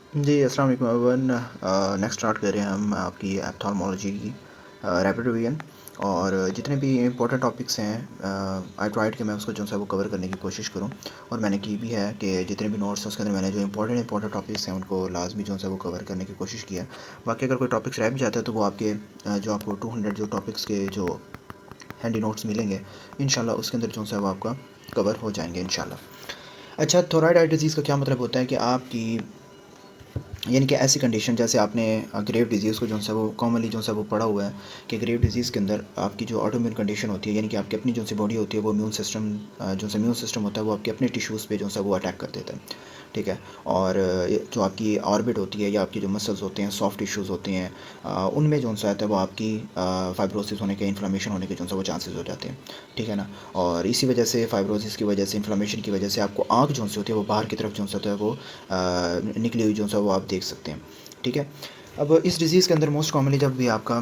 जी, अस्सलाम वालेकुम everyone. Next start कर रहे हैं हम आपकी एप्थेल्मोलॉजी की रैपिड रिवीजन। और जितने भी इम्पोर्टेंट टॉपिक्स हैं आई ट्राइड कि मैं उसको जो है वो कवर करने की कोशिश करूं, और मैंने की भी है कि जितने भी नोट्स हैं उसके अंदर मैंने जो इंपॉर्टेंट टॉपिक्स हैं उनको लाजमी जो है वो कवर करने की कोशिश किया है। बाकी अगर कोई टॉपिक्स रह भी जाता है तो वो आपके जो आपको 200 जो टॉपिक्स के जो हैंडी नोट्स मिलेंगे इंशाल्लाह उसके अंदर जो है वो आपका कवर हो जाएंगे इंशाल्लाह। अच्छा, थोराइड आई डिज़ीज़ का क्या मतलब होता है कि आपकी यानी कि ऐसी कंडीशन जैसे आपने ग्रेव डिजीज़ को जो है वो कॉमनली जो है वो पढ़ा हुआ है कि ग्रेव डिजीज़ के अंदर आपकी जो ऑटोइम्यून कंडीशन होती है, यानी कि आपकी अपनी जो सी बॉडी होती है वो इम्यून सिस्टम जो सा इम्यून सिस्टम होता है वो आपके अपने टिश्यूज़ पे जो है वो अटैक कर देता है। ठीक है। और जो आपकी ऑर्बिट होती है या आपकी जो मसल्स होते हैं, सॉफ्ट टिश्यूज़ होते हैं, उनमें जो सा है वो आपकी फाइब्रोसिस होने के, इन्फ्लेमेशन होने के जो है वो चांसेस हो जाते हैं। ठीक है ना। और इसी वजह से फाइब्रोसिस की वजह से, इन्फ्लेमेशन की वजह से आपको आँख जो सी होती है वो बाहर की तरफ जो सा है वो निकली हुई जो सा वो आप देख सकते हैं। ठीक है। अब इस डिज़ीज़ के अंदर मोस्ट कॉमनली जब भी आपका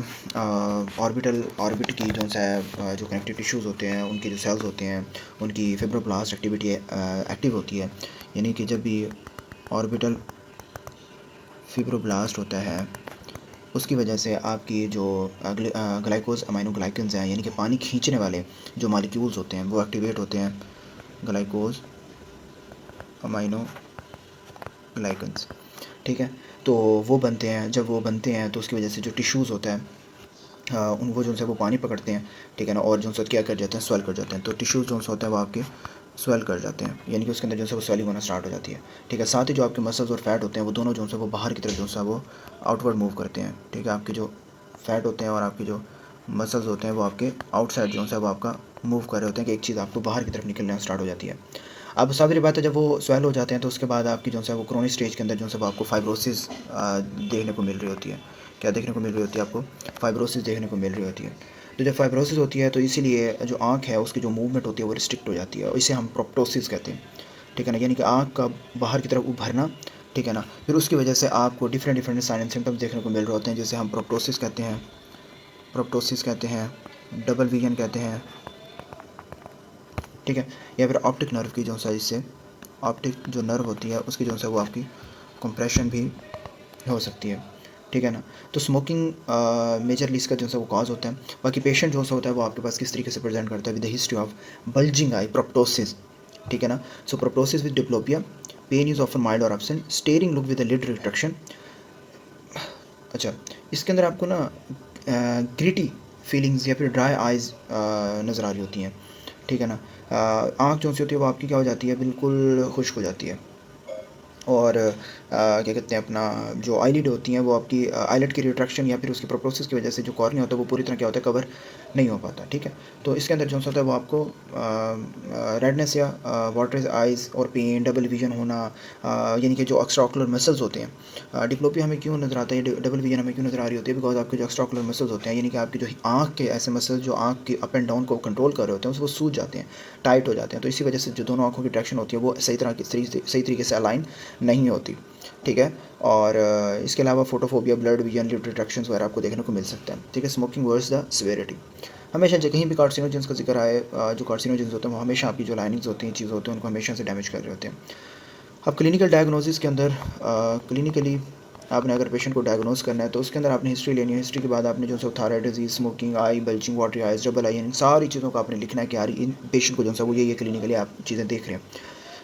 ऑर्बिट की जो है जो कनेक्टिव टिश्यूज़ होते हैं, उनके जो सेल्स होते हैं, उनकी फिब्रोब्लास्ट एक्टिविटी एक्टिव होती है। यानी कि जब भी ऑर्बिटल फिब्रोब्लास्ट होता है उसकी वजह से आपकी जो ग्लाइकोज अमाइनोग्लाइकन्स हैं, यानी कि पानी खींचने वाले जो मालिक्यूल्स होते हैं वो एक्टिवेट होते हैं। ग्लाइकोज अमाइनोग्लाइकन्स। ठीक है। तो वो बनते हैं, जब वो बनते हैं तो उसकी वजह से जो टिश्यूज़ होता है उन वो जो है वो पानी पकड़ते हैं। ठीक है ना। और जो है क्या कर जाते हैं, स्वेल कर जाते हैं। तो टिश्यूज़ जो होता है वो आपके स्वेल कर जाते हैं, यानी कि उसके अंदर जो है वो स्वेलिंग होना स्टार्ट हो जाती है। ठीक है। साथ ही जो आपके मसल्स और फैट होते हैं वो दोनों जो है वो बाहर की तरफ जो है वो आउटवर्ड मूव करते हैं। ठीक है। आपके जो फैट होते हैं और आपके जो मसल्स होते हैं वो आपके आउटसाइड जो है वो आपका मूव कर रहे होते हैं कि एक चीज़ आपको बाहर की तरफ निकलना स्टार्ट हो जाती है। अब सारी बात है, जब वो स्वेल हो जाते हैं तो उसके बाद आपकी जो है वो क्रोनिक स्टेज के अंदर जो है वो आपको फाइब्रोसिस देखने को मिल रही होती है। क्या देखने को मिल रही होती है आपको? फाइब्रोसिस देखने को मिल रही होती है। तो जब फाइब्रोसिस होती है तो इसीलिए जो आँख है उसकी जो मूवमेंट होती है वो रिस्ट्रिक्ट हो जाती है, और इसे हम प्रोप्टोसिस कहते हैं। ठीक है ना। यानी कि आँख का बाहर की तरफ उभरना। ठीक है ना। फिर उसकी वजह से आपको different different sign and symptoms देखने को मिल रहे होते हैं, जिसे हम प्रोप्टोसिस कहते हैं, डबल विजन कहते हैं। ठीक है। या फिर ऑप्टिक नर्व की जो है इससे ऑप्टिक जो नर्व होती है उसकी जो है वो आपकी कंप्रेशन भी हो सकती है। ठीक है ना। तो स्मोकिंग मेजरली इसका जो है वो कॉज होता है। बाकी पेशेंट जो होता है वो आपके पास किस तरीके से प्रेजेंट करता है with the history of bulging eye, proptosis. ठीक है ना। So proptosis with diplopia, pain is often mild और absent, staring look with lid retraction. अच्छा, इसके अंदर आपको ना ग्रिटी फीलिंग्स या फिर ड्राई आइज़ नज़र आ रही होती हैं। ठीक है ना। आँख जो सी होती है वो आपकी क्या हो जाती है, बिल्कुल खुश्क हो जाती है। और क्या कहते हैं, अपना जो आईलिड होती हैं वो आपकी आईलिड की रिट्रैक्शन या फिर उसकी प्रोप्टोसिस की वजह से जो कॉर्निया होता है वो पूरी तरह क्या होता है, कवर नहीं हो पाता। ठीक है। तो इसके अंदर जो होता है वो आपको रेडनेस या वाटरी आइज़ और पेन, डबल विजन होना, यानी कि जो एक्स्ट्राओकुलर मसल्स होते हैं। डिप्लोपिया हमें क्यों नज़र आता है, डबल विजन हमें क्यों नज़र आ रही होती है? बिकॉज आपके जो एक्स्ट्राओकुलर मसल्स होते हैं, यानी कि आपकी जो आँख के ऐसे मसल्स जो आँख के अप एंड डाउन को कंट्रोल कर रहे होते हैं उसको सूज जाते हैं, टाइट हो जाते हैं। तो इसी वजह से जो दोनों आँखों की ट्रैक्शन होती है वो सही तरीके से अलाइन नहीं होती। ठीक है। और इसके अलावा photophobia, blurred vision, lid retractions वगैरह आपको देखने को मिल सकता है। ठीक है। Smoking worse the severity. हमेशा कहीं भी कार्सिनोजेंस का जिक्र आए, जो कार्सिनोजेंस होते हैं वो हमेशा आपकी जो लाइनिंग्स होती हैं, चीज़ होती हैं, उनको हमेशा से डैमेज कर रहे होते हैं। अब क्लिनिकल डायग्नोसिस के अंदर क्लिनिकली आपने अगर पेशेंट को डायग्नोस करना है तो उसके अंदर आपने हिस्ट्री लेनी है। हिस्ट्री के बाद आपने जो है thyroid disease, smoking, eye bulging, watery eyes, double eye, इन सारी चीज़ों को आपने लिखना है कि यार इन पेशेंट को जो है वो ये क्लिनिकली आप चीज़ें देख रहे हैं।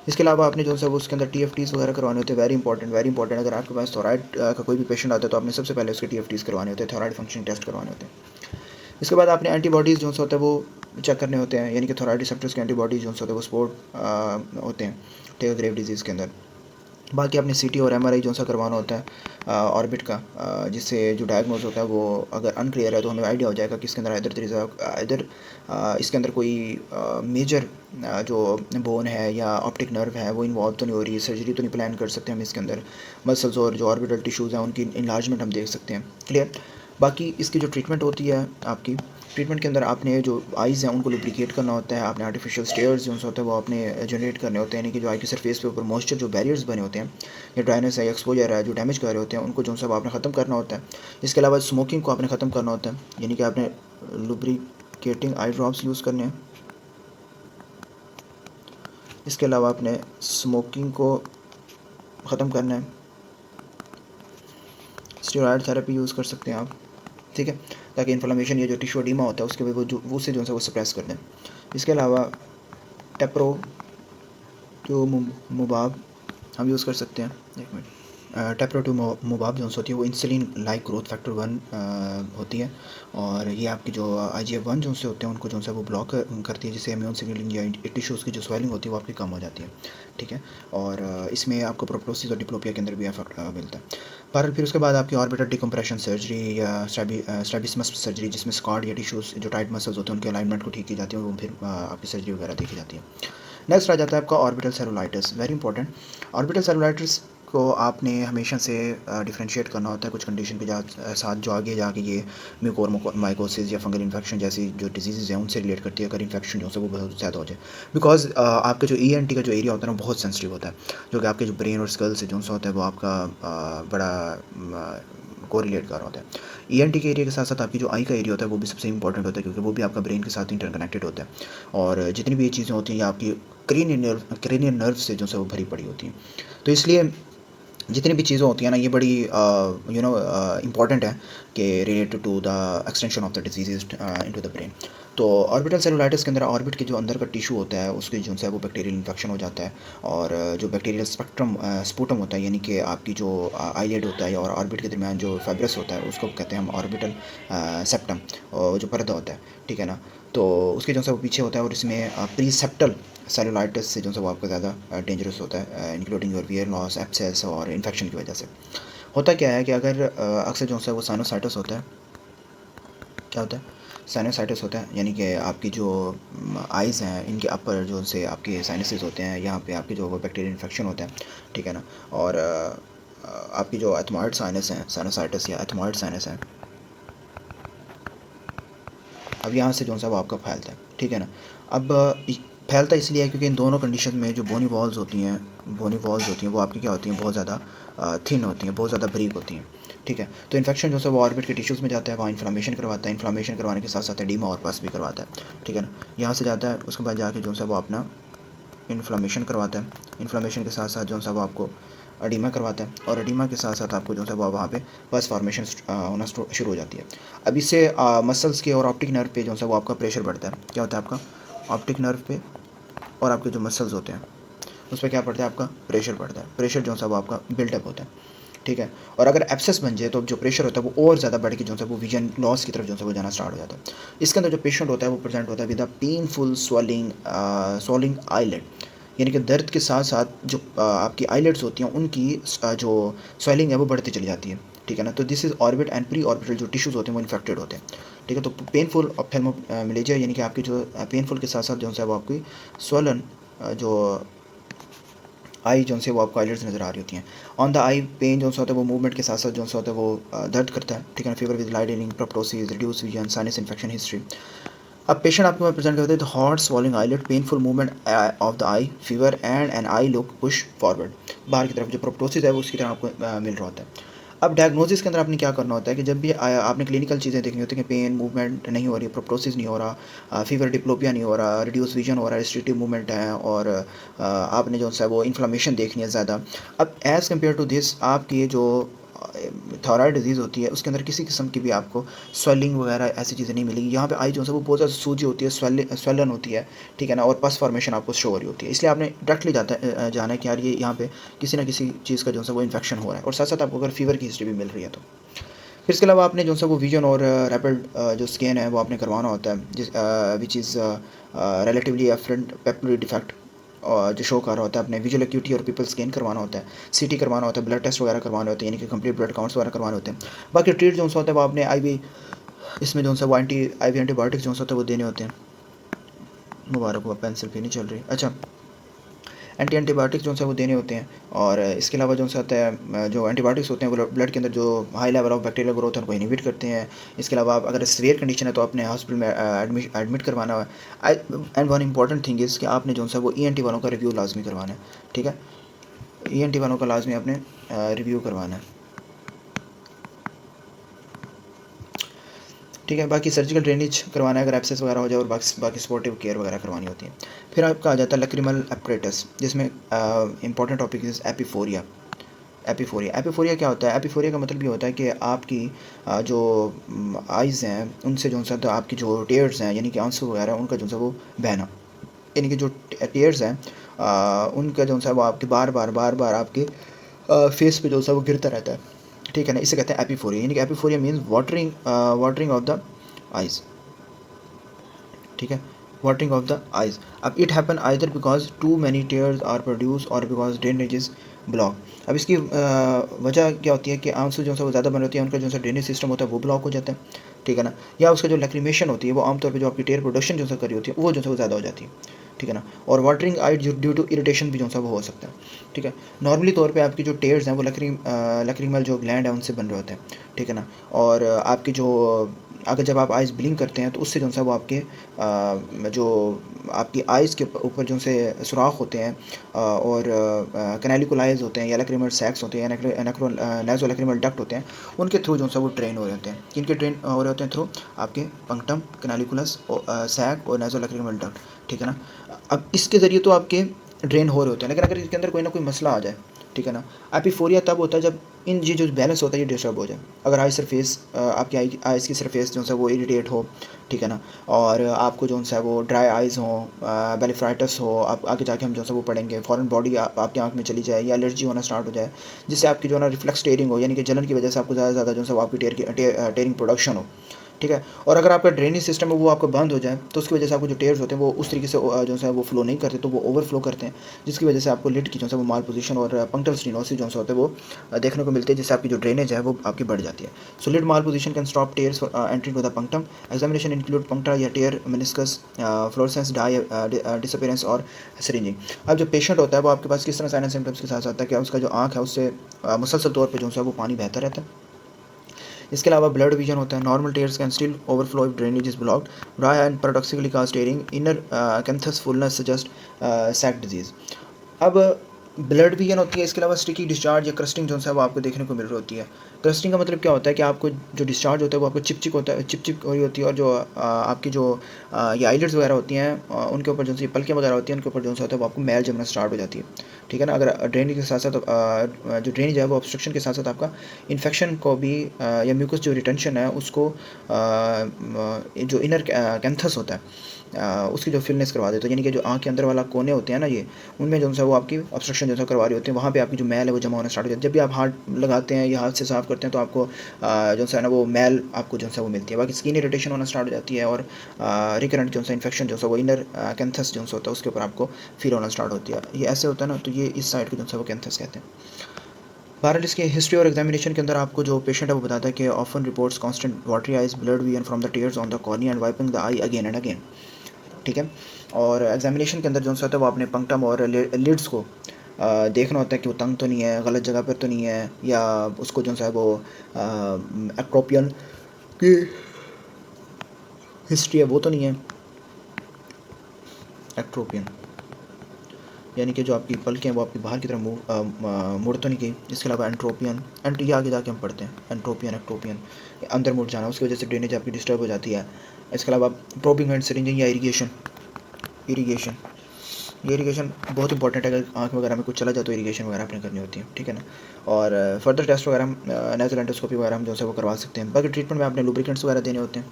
इसके अलावा आपने जो है वो उसके अंदर टीएफटीज़ वगैरह करवाने होते हैं। Very important. अगर आपके पास थॉराइड का कोई भी पेशेंट आता है तो आपने सबसे पहले उसके टीएफटीज़ करवाने होते हैं, थॉराइड फंक्शनिंग टेस्ट करवाने होते हैं। इसके बाद आपने एंटीबॉडीज़ जो होता है वो चेक करने होते हैं, यानी कि थॉराइड रिसेप्टर्स के एंटीबॉडीज़ जो होते हैं वो स्पोर्ट होते हैं। ठीक है, ग्रेव डिजीज़ के अंदर। बाकी आपने सीटी और एमआरआई जो सा करवाना होता है ऑर्बिट का, जिससे जो डायग्नोज होता है वो अगर अनक्लियर है तो हमें आइडिया हो जाएगा कि इसके अंदर इधर इसके अंदर कोई मेजर जो बोन है या ऑप्टिक नर्व है वो इन्वॉल्व तो नहीं हो रही, सर्जरी तो नहीं प्लान कर सकते हम इसके अंदर। मसल्स और जो ऑर्बिटल टिश्यूज़ हैं उनकी इन्लार्जमेंट हम देख सकते हैं। क्लियर। बाकी इसकी जो ट्रीटमेंट होती है आपकी, ट्रीटमेंट के अंदर आपने जो आइज़ हैं उनको लुब्रिकेट करना होता है। आपने आर्टिफिशियल स्टेयर्स जो होते हैं वो आपने जनरेट करने होते हैं, यानी कि जो आई की सरफेस पे ऊपर मॉइस्चर जो बैरियर्स बने होते हैं या ड्राइनेस है, एक्सपोजर है, जो डैमेज कर रहे होते हैं उनको जो सब आपने ख़त्म करना होता है। इसके अलावा स्मोकिंग को आपने ख़त्म करना होता है, यानी कि आपने लुब्रिकेटिंग आई ड्रॉप्स यूज़ करने हैं। इसके अलावा आपने स्मोकिंग को ख़त्म करना है। स्टेरॉयड थेरेपी यूज़ कर सकते हैं आप, ठीक है, ताकि इन्फ्लेमेशन या जो टिश्यू एडिमा होता है उसके वो जो उसे जो है वो सप्रेस कर दें। इसके अलावा टेप्रो जो मुबाब हम यूज़ कर सकते हैं। एक मिनट, टेप्रोटुमुबाब जो होती है वो इंसुलिन लाइक ग्रोथ फैक्टर 1 होती है, और ये आपकी जो IGF-1 जो से होते हैं उनको जो है वो ब्लॉक करती है, जिससे इम्यून सिग्नलिंग या टिश्यूज़ की जो स्वेलिंग होती है वो आपकी कम हो जाती है, ठीक है। और इसमें आपको प्रोप्टोसिस और डिप्लोपिया के अंदर भी इफेक्ट मिलता है। पर फिर उसके बाद आपकी ऑर्बिटल डिकम्प्रेशन सर्जरी या स्ट्रैबिस्मस सर्जरी, जिसमें स्कॉर्ड या टिश्यूज़ जो टाइट मसल्स होते हैं उनके अलाइनमेंट को ठीक की जाती है, वो फिर आपकी सर्जरी वगैरह देखी जाती है। नेक्स्ट आ जाता है आपका orbital cellulitis, very important. Orbital cellulitis को आपने हमेशा से डिफ्रेंशिएट करना होता है कुछ कंडीशन के साथ, जो आगे जाके ये म्यूकोरमाइकोसिस या फंगल इन्फेक्शन जैसी जो डिजीज़ हैं उनसे रिलेट करती है, अगर इन्फेक्शन जो है वो बहुत ज़्यादा हो जाए। बिकॉज आपका जो ENT का जो एरिया होता है ना बहुत सेंसिटिव होता है, जो कि आपके जो ब्रेन और स्कल से जो होता है वो आपका बड़ा कोरिलेट कर रहा होता है। ENT के एरिया के साथ साथ आपकी जो आई का एरिया होता है वो भी सबसे इंपॉर्टेंट होता है, क्योंकि वो भी आपका ब्रेन के साथ इंटरकनेक्टेड होता है, और जितनी भी ये चीज़ें होती हैं ये आपकी क्रेनियल नर्व से जो है वो भरी पड़ी होती हैं। तो इसलिए जितनी भी चीज़ें होती हैं ना ये बड़ी इंपॉर्टेंट है कि related to the extension of the disease into the brain. तो ऑर्बिटल सेलुलाइटिस के अंदर ऑर्बिट के जो अंदर का टिश्यू होता है उसके जो है वो बैक्टीरियल इन्फेक्शन हो जाता है, और जो बैक्टीरियल स्पूटम होता है, यानी कि आपकी जो आईलिड होता है और ऑर्बिट के दरमियान जो फाइब्रस होता है उसको कहते हैं हम ऑर्बिटल सेप्टम, जो पर्दा होता है, ठीक है ना। तो उसके जो है वो पीछे होता है, और इसमें प्रीसेप्टल सेलुलाइटिस से जो है वो आपका ज़्यादा डेंजरस होता है, including your wear loss, abscess और इन्फेक्शन की वजह से। होता क्या है कि अगर अक्सर जो है वो साइनोसाइटिस होता है, क्या होता है, साइनोसाइटिस होता है, यानी कि आपकी जो आइज़ हैं इनके अपर जो से आपके साइनसेस होते हैं, यहाँ पे आपके जो बैक्टीरियल इन्फेक्शन होता है, ठीक है ना। और आपकी जो एथमॉइड साइनस हैं, साइनोसाइटिस या एथमॉइड साइनस है, अब यहाँ से जो है वो आपका फैलता है, ठीक है ना। अब फैलता इसलिए है क्योंकि इन दोनों कंडीशन में जो बोनी वॉल्स होती हैं वो आपकी क्या होती हैं, बहुत ज़्यादा थिन होती हैं, बहुत ज़्यादा ब्रीक होती हैं, ठीक है। तो इन्फेक्शन जो है वो ऑर्बिट के टिश्यूज़ में जाता है, वहाँ इन्फ्लेमेशन करवाता है, इन्फ्लेमेशन करवाने के साथ साथ एडिमा और पस भी करवाता है, ठीक है ना। यहाँ से जाता है, उसके बाद जाके जो है वो अपना इन्फ्लेमेशन करवाता है, इन्फ्लेमेशन के साथ साथ जो है वो आपको एडिमा करवाता है, और एडिमा के साथ साथ आपको जो है वो वहाँ पे पस फॉर्मेशन होना शुरू हो जाती है। अब इससे मसल्स के और ऑप्टिक नर्व पे जो है वो आपका प्रेशर बढ़ता है। क्या होता है आपका ऑप्टिक नर्व पे और आपके जो मसल्स होते हैं उस पर क्या पड़ता है, आपका प्रेशर पड़ता है। प्रेशर जो है वो आपका बिल्डअप होता है, ठीक है। और अगर एब्सेस बन जाए तो जो प्रेशर होता है वो और ज़्यादा बढ़ के जो है वो विजन लॉस की तरफ जो है वो जाना स्टार्ट हो जाता है। इसके अंदर जो पेशेंट होता है वो प्रेजेंट होता है with a painful swallowing eyelet, यानी कि दर्द के साथ साथ जो आपकी आईलेट्स होती हैं उनकी जो स्वेलिंग है वो बढ़ती चली जाती है, ठीक है ना। तो this is orbit and pre orbital जो टिश्यूज़ होते हैं वो इन्फेक्टेड होते हैं, ठीक है। तो पेनफुल ऑप्थेल्मोप्लेजिया यानी कि आपकी जो पेनफुल के साथ साथ जो है वो आपकी स्वलन जो आई जो से वो आपको आईलेट्स नज़र आ रही होती हैं। ऑन द आई पेन जो होता है वो मूवमेंट के साथ साथ जो होता है वो दर्द करता है, ठीक है ना। Fever with light reading, proptosis, reduce vision, sinus infection history. अब पेशेंट आपको प्रेजेंट करते हैं तो hot swelling eyelid, painful movement of the eye, fever and an eye look push forward, बाहर की तरफ जो प्रोप्टोसिस है वो उसकी तरह आपको मिल रहा होता है। अब डायग्नोसिस के अंदर आपने क्या करना होता है कि जब भी आपने क्लिनिकल चीज़ें देखनी होती हैं कि पेन मूवमेंट नहीं हो रही, प्रोप्टोसिस नहीं हो रहा, फीवर डिप्लोपिया नहीं हो रहा, रिड्यूस विजन हो रहा है, रिस्ट्रिक्टिव मूवमेंट है, और आपने जो है वो इन्फ्लेमेशन देखनी है ज़्यादा। अब एज़ कम्पेयर टू दिस आपकी ये जो थायराइड डिजीज़ होती है उसके अंदर किसी किस्म की भी आपको स्वेलिंग वगैरह ऐसी चीज़ें नहीं मिलेगी। यहाँ पे आई जो है वो बहुत ज़्यादा सूजी होती है, स्वेलन होती है, ठीक है ना, और पस फॉर्मेशन आपको शो हो रही होती है। इसलिए आपने डायरेक्टली जाना है कि यार ये यहाँ पे किसी ना किसी चीज़ का जो है वो इन्फेक्शन हो रहा है, और साथ साथ आपको अगर फीवर की हिस्ट्री भी मिल रही है तो। फिर इसके अलावा आपने जो है वो विजन और रैपिड जो स्कैन है वो आपने करवाना होता है, जिस which is relatively afferent pupillary defect और जो शो कर रहा होता है। अपने विजुअल एक्यूटी और पीपल स्कैन करवाना होता है, CT करवाना होता है, ब्लड टेस्ट वगैरह करवाने होते हैं, यानी कि कंप्लीट ब्लड काउंट्स वगैरह करवाने होते हैं। बाकी ट्रीट जो होता है वो आपने IV इसमें जो है वो IV एंटीबायोटिक्स जो होता है वो देने होते हैं। मुबारक हुआ, पेंसिल भी नहीं चल रही। अच्छा, एंटीबायोटिक्स जो है वो देने होते हैं, और इसके अलावा जो होता है जो एंटीबायोटिक्स होते हैं वो ब्लड के अंदर जो high level of bacterial growth है उनको इनहिबिट करते हैं। इसके अलावा आप अगर सीवियर कंडीशन है तो अपने हॉस्पिटल में एडमिट करवाना है। And one important thing is कि आपने जो है वो ENT वालों का रिव्यू लाजमी करवाना है, ठीक है। ENT वालों का लाजमी आपने रिव्यू करवाना है, ठीक है। बाकी सर्जिकल ड्रेनेज करवाना है अगर एब्सेस वगैरह हो जाए, और बाकी सपोर्टिव केयर वगैरह करवानी होती है। फिर आपका आ जाता है लक्रिमल एपरेटस, जिसमें इंपॉर्टेंट टॉपिक इज एपिफोरिया, एपिफोरिया क्या होता है? एपिफोरिया का मतलब ये होता है कि आपकी जो आइज़ हैं उनसे जो सा तो आपकी जो टेयर्स हैं यानी कि आंसू वगैरह उनका जो सा वो बहना, यानी कि जो टेयर्स हैं उनका जो सा वो आपके बार बार आपके फेस पे जो सा वो गिरता रहता है, ठीक है ना। इसे कहते हैं एपिफोरिया, यानी कि epiphora means watering of the eyes, ठीक है, वाटरिंग ऑफ द आइज़। अब it happen either because too many tears are produce और बिकॉज ड्रेनेज इज ब्लॉक। अब इसकी वजह क्या होती है कि आंसू जो है वो ज़्यादा बन होती है, उनका जो है ड्रेनेज सिस्टम होता है वो ब्लॉक हो जाता है, ठीक है ना। या उसका जो लैक्रिमेशन होती है वो आमतौर पर जो आपकी टेयर प्रोडक्शन जो कर रही होती है वो जो है वो ज़्यादा हो जाती है, ठीक है ना। और watering eye due to irritation भी जो है वो हो सकता है, ठीक है। नॉर्मली तौर पे आपकी जो टेयर्स हैं वो लैक्रिमल जो ग्लैंड है उनसे बन रहे होते हैं, ठीक है ना। और आपकी जो अगर जब आप आइज़ ब्लिंक करते हैं तो उससे जो है वो आपके जो आपकी आइज़ के ऊपर जो से सुराख होते हैं और कैनालिकुलाइज होते हैं या लैक्रिमल सैक्स होते हैं नेज़ो लैक्रिमल डक्ट होते हैं, उनके थ्रू जो है वो ड्रेन हो रहे होते हैं। किनके ड्रेन हो रहे होते हैं? थ्रू आपके पंक्टम, कैनालिकुलस, सैक और नेज़ो लैक्रिमल डक्ट, ठीक है ना। अब इसके ज़रिए तो आपके ड्रेन हो रहे होते हैं, लेकिन अगर इसके अंदर कोई ना कोई मसला आ जाए, ठीक है ना। एपिफोरिया तब होता है जब इन ये जो बैलेंस होता है ये डिस्टर्ब हो जाए। अगर आई सरफेस आपकी आइज़ की सरफेस जो है वो इरिटेट हो, ठीक है ना, और आपको जो है वो ड्राई आइज़ हो, बेलिफ्राइटिस हो, आप आगे जाके हम जो है वो पढ़ेंगे, फॉरेन बॉडी आपकी आँख में चली जाए या एलर्जी होना स्टार्ट हो जाए, जिससे आपकी जो है ना रिफ्लेक्स टेयरिंग हो, यानी कि जलन की वजह से आपको ज़्यादा से ज़्यादा जो है वो आपकी टेयरिंग प्रोडक्शन हो, ठीक है। और अगर आपका ड्रेनेज सिस्टम है वो आपका बंद हो जाए तो उसकी वजह से आपको जो टेयर्स होते हैं वो उस तरीके से जो है वो फ्लो नहीं करते, तो वो ओवरफ्लो करते हैं, जिसकी वजह से आपको लिड की जो है वो माल पोजीशन और पंक्टल स्टेनोसिस जो होते हैं वो देखने को मिलते हैं, जिससे आपकी जो ड्रेनेज है वो आपकी बढ़ जाती है। So lid malposition can stop tears entry to the punctum. Examination include puncta या tear, meniscus, fluorescein dye, disappearance और सिरिंजिंग। अब जो पेशेंट होता है वो आपके पास किस तरह साइन एंड सिम्टम्स के साथ आता है कि उसका जो आँख है उससे मुसलसल तौर पर जो है वो पानी बहता रहता है। इसके अलावा ब्लड विजन होता है। Normal tears can still overflow if drainage is blocked. Dry and paradoxically cast tearing inner canthus fullness suggest sac disease. अब ब्लड विजन होती है, इसके अलावा स्टिकी डिस्चार्ज या क्रस्टिंग जो है वो आपको देखने को मिल रही होती है। क्रस्टिंग का मतलब क्या होता है कि आपको जो डिस्चार्ज होता है वो आपको चिपचिप होता है, चिपचिप हो रही होती है, और जो आपकी जो ये आईलिड्स वगैरह होती हैं उनके ऊपर जो सी पलकें वगैरह होती हैं उनके ऊपर जो होता है वो आपको मैल जमना स्टार्ट हो जाती है, ठीक है ना। अगर ड्रेनेज के साथ साथ जो ड्रेनेज है वो ऑब्स्ट्रक्शन के साथ साथ आपका इन्फेक्शन को भी या म्यूकस जो रिटेंशन है उसको जो इनर कैंथस होता है उसकी जो फिलनेस करवा देते हैं, यानी कि जो आँख के अंदर वाला कोने होते हैं ना ये, उनमें जो है वो आपकी ऑब्स्ट्रक्शन जो है करवा रही होती है, वहाँ पे आपकी जो मैल है वो जमा होना स्टार्ट हो जाती है। जब भी आप हाथ लगाते हैं या हाथ से साफ़ करते हैं तो आपको जो है ना वो मैल आपको जो है वो मिलती है। बाकी स्किन इरिटेशन होना स्टार्ट हो जाती है और रिकरेंट जो है इन्फेक्शन जो है वो इनर कैंथस जो होता है उसके ऊपर आपको फील होना स्टार्ट होती है। ये ऐसे होता है ना, तो ये इस साइड को जो है वो कैंथस कहते हैं। बहरहाल इसके हिस्ट्री और एग्जामिनेशन के अंदर आपको जो पेशेंट है वो बताता है कि often reports constant watery eyes, blood vision from the tears on the cornea and wiping the I again and again, ठीक है। और एग्जामिनेशन के अंदर जो होता है वो आपने पंक्टम और लिड्स को देखना होता है कि वो तंग तो नहीं है, गलत जगह पर तो नहीं है, या उसको जो है वो एक्ट्रोपियन की हिस्ट्री है वो तो नहीं है। एक्ट्रोपियन यानी कि जो आपकी पलकें हैं वो आपकी बाहर की तरफ मुड़ तो नहीं गई। इसके अलावा एंट्रोपियन, ये आगे जाके हम पढ़ते हैं, एंट्रोपियन एक्ट्रोपियन अंदर मुड़ जाना, उसकी वजह से ड्रेनेज आपकी डिस्टर्ब हो जाती है। इसके अलावा प्रोबिंग एंड सिरिंजिंग या इरीगेशन ये इरीगेशन बहुत इंपॉर्टेंट है। अगर आँख वगैरह में कुछ चला जाए तो इरीगेशन वगैरह आपने करनी होती है, ठीक है ना। और फर्दर टेस्ट वगैरह हम नेज़ल एंडोस्कोपी वगैरह हम जो है वो करवा सकते हैं। बाकी ट्रीटमेंट में आपने लुब्रिकेंट्स वगैरह देने होते हैं,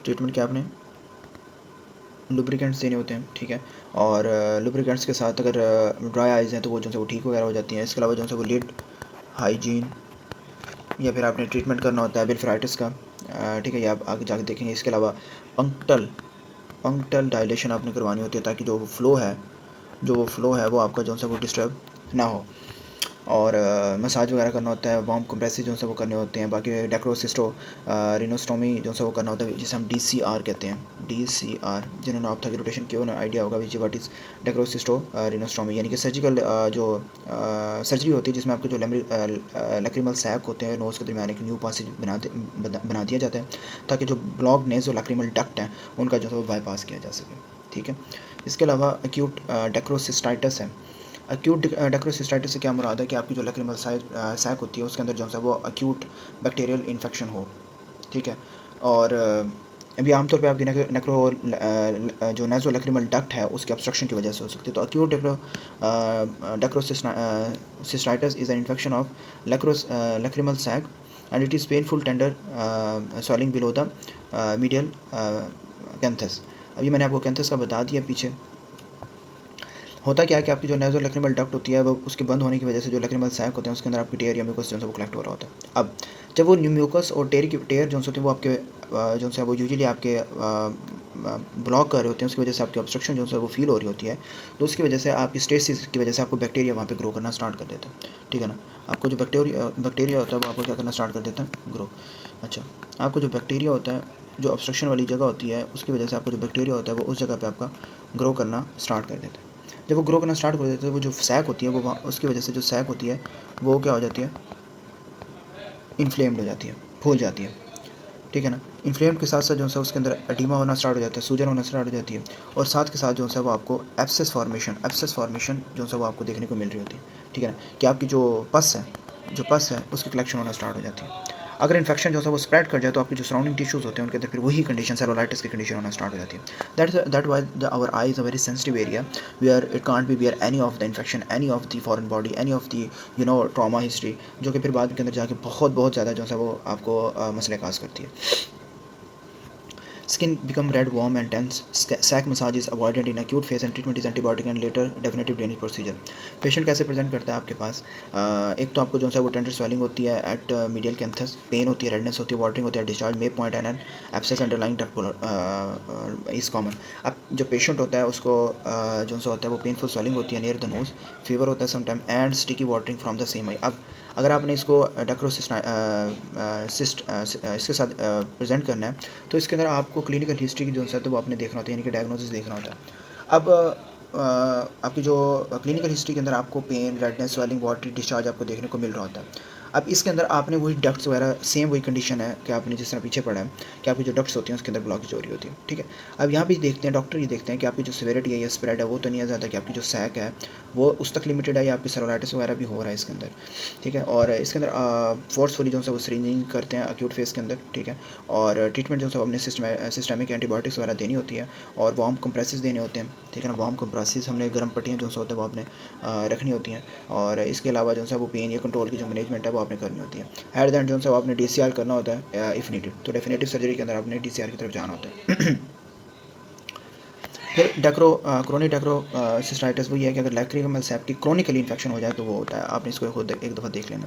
ट्रीटमेंट के आपने लुब्रिकेंट्स देने होते हैं, ठीक है। और लुब्रिकेंट्स के साथ अगर ड्राई आइज़ हैं तो वो जो है वो ठीक वगैरह हो जाती हैं। इसके अलावा जो है वो लिड हाइजीन या फिर आपने ट्रीटमेंट करना होता है बेलिफ्राइटिस का, ठीक है, या आप आगे जाके देखेंगे। इसके अलावा पंक्टल डायलेशन आपने करवानी होती है ताकि जो फ्लो है वो आपका जो है वो डिस्टर्ब ना हो। और मसाज वगैरह करना होता है, वार्म कंप्रेसिव जो है वो करने होते हैं। बाकी डेक्रोसिस्टो रिनोस्टोमी जो है वो करना होता है, जिसे हम DCR कहते हैं। DCR जिन्होंने आप था रोटेशन किया उन्हें आइडिया होगा विच व्हाट इज़ डेक्रोसिस्टो रिनोस्टोमी, यानी कि सर्जिकल जो सर्जरी होती है जिसमें आपके जो लैक्रिमल सैक होते हैं नोज़ के दरमियान एक न्यू पासेज बना दिया जाता है ताकि जो ब्लॉक नेज़ और लैक्रिमल डक्ट हैं उनका जो है वो बाईपास किया जा सके, ठीक है। इसके अलावा एक्यूट डेक्रोसिस्टाइटिस है। एक्यूट डेक्रोसिस्टाइटिस से क्या मुराद है कि आपकी जो लैक्रिमल सैक होती है उसके अंदर जो है वो एक्यूट बैक्टीरियल इन्फेक्शन हो, ठीक है। और अभी आमतौर पे आपकी नेक्रो जो नेज़ोलैक्रिमल डक्ट है उसके ऑब्स्ट्रक्शन की वजह से हो सकती है। तो acute dacryocystitis is an infection of lacrimal sac and it is painful tender swelling below the medial canthus. अभी मैंने आपको कैंथस का बता दिया पीछे। होता क्या है कि आपकी जो नेज़ो लैक्रिमल डक्ट होती है वो उसके बंद होने की वजह से जो लैक्रिमल सैक होते हैं उसके अंदर आपकी टेयर या म्यूकस जो है वो कलेक्ट हो रहा होता है। अब जब वो म्यूकस और टेयर जो होते हैं वो आपके जो है वो यूजुअली आपके ब्लॉक कर रहे होते हैं, उसकी वजह से आपकी ऑब्स्ट्रक्शन जो है वो फील हो रही होती है, तो उसकी वजह से आपकी स्टेसिस की वजह से आपको बैक्टीरिया वहाँ पे ग्रो करना स्टार्ट कर देता है। ठीक है ना, आपको जो बैक्टीरिया होता है वो आपको क्या करना स्टार्ट कर देता है, ग्रो। अच्छा, आपको जो बैक्टीरिया होता है जो ऑब्स्ट्रक्शन वाली जगह होती है उसकी वजह से आपको जो बैक्टीरिया होता है वो उस जगह पे आपका ग्रो करना स्टार्ट कर देता है। जब वो ग्रो करना स्टार्ट कर देता है वो जो सैक होती है वो वहाँ उसकी वजह से जो सैक होती है वो क्या हो जाती है, इन्फ्लेम्ड हो जाती है, फूल जाती है। ठीक है ना, इन्फ्लेम्ड के साथ साथ जो है उसके अंदर एडिमा होना स्टार्ट हो जाता है, सूजन होना स्टार्ट हो जाती है, और साथ के साथ जो है वो आपको एब्सेस फॉर्मेशन जो है वो आपको देखने को मिल रही होती है। ठीक है ना, कि आपकी जो पस है उसकी कलेक्शन होना स्टार्ट हो जाती है। अगर इन्फेक्शन जो है वो स्प्रेड कर जाए तो आपके जो सराउंडिंग टिश्यूज़ होते हैं उनके अंदर फिर वही कंडीशन सेलुलाइटिस की कंडीशन होना स्टार्ट हो जाती है। That why our eye is a very sensitive area where it can't be where any of the infection, any of the foreign body, any of the trauma history, जो कि फिर बाद के अंदर जाके बहुत ज़्यादा जो है वो आपको मसले काज करती है। Skin become red, warm and tense. Sac massage is avoided in acute phase and treatment is antibiotic and later definitive drainage procedure. Patient कैसे प्रेजेंट करता है आपके पास, एक तो आपको जो है वो टेंडर स्वेलिंग होती है एट मीडियल कैंथस, पेन होती है, रेडनेस होती है, वाटरिंग होती है, discharge may point and abscess underlying duct is common. अब जो पेशेंट होता है उसको जो सा होता है वो पेनफुल स्वेलिंग होती है नियर द नोज, फीवर होता है sometime and sticky watering from the same eye. अब अगर आपने इसको इसके साथ प्रेजेंट करना है तो इसके अंदर आपको क्लिनिकल हिस्ट्री की जो है तो वो आपने देखना होता है, यानी कि डायग्नोसिस देखना होता है। अब आपकी जो क्लिनिकल हिस्ट्री के अंदर आपको pain, redness, swelling, watery discharge आपको देखने को मिल रहा होता है। अब इसके अंदर आपने वही डक्ट्स वगैरह सेम वही कंडीशन है कि आपने जिस तरह पीछे पढ़ा है कि आपकी जो डक्ट्स होती हैं उसके अंदर ब्लॉकेज हो रही होती है। ठीक है, अब यहाँ भी देखते हैं, डॉक्टर ये देखते हैं कि आपकी जो सिविरिटी है या स्प्रेड है वो तो नहीं है ज़्यादा, कि आपकी जो सैक है वो उस तक लिमिटेड है या आपकी सेरोलाइटिस वगैरह भी हो रहा है इसके अंदर। ठीक है, और इसके अंदर फोर्सफुली जो है वो सिरिंजिंग करते हैं अक्यूट फेस के अंदर। ठीक है, और ट्रीटमेंट जो है हमने सिस्टमिक एंटीबायोटिक्स वगैरह देनी होती है और वार्म कंप्रेसिस देने होते हैं। ठीक है ना, वार्म कंप्रेसिस हमने गर्म पट्टियाँ जो होता है वो आपने रखनी होती हैं, और इसके अलावा जो है वो पेन या कंट्रोल की जो मैनेजमेंट है वो आपने करनी होती है। एट द एंड जो है आपने DCR करना होता है इफ़ नीडेड, तो डेफिनेटिव सर्जरी के अंदर आपने DCR की तरफ जाना होता है। फिर क्रोनिक डेक्रोसिस्टाइटिस वो ये है कि अगर लैक्रिमल सैक की क्रोनिकली इन्फेक्शन हो जाए तो वो होता है, आपने इसको खुद एक दफ़ा देख लेना।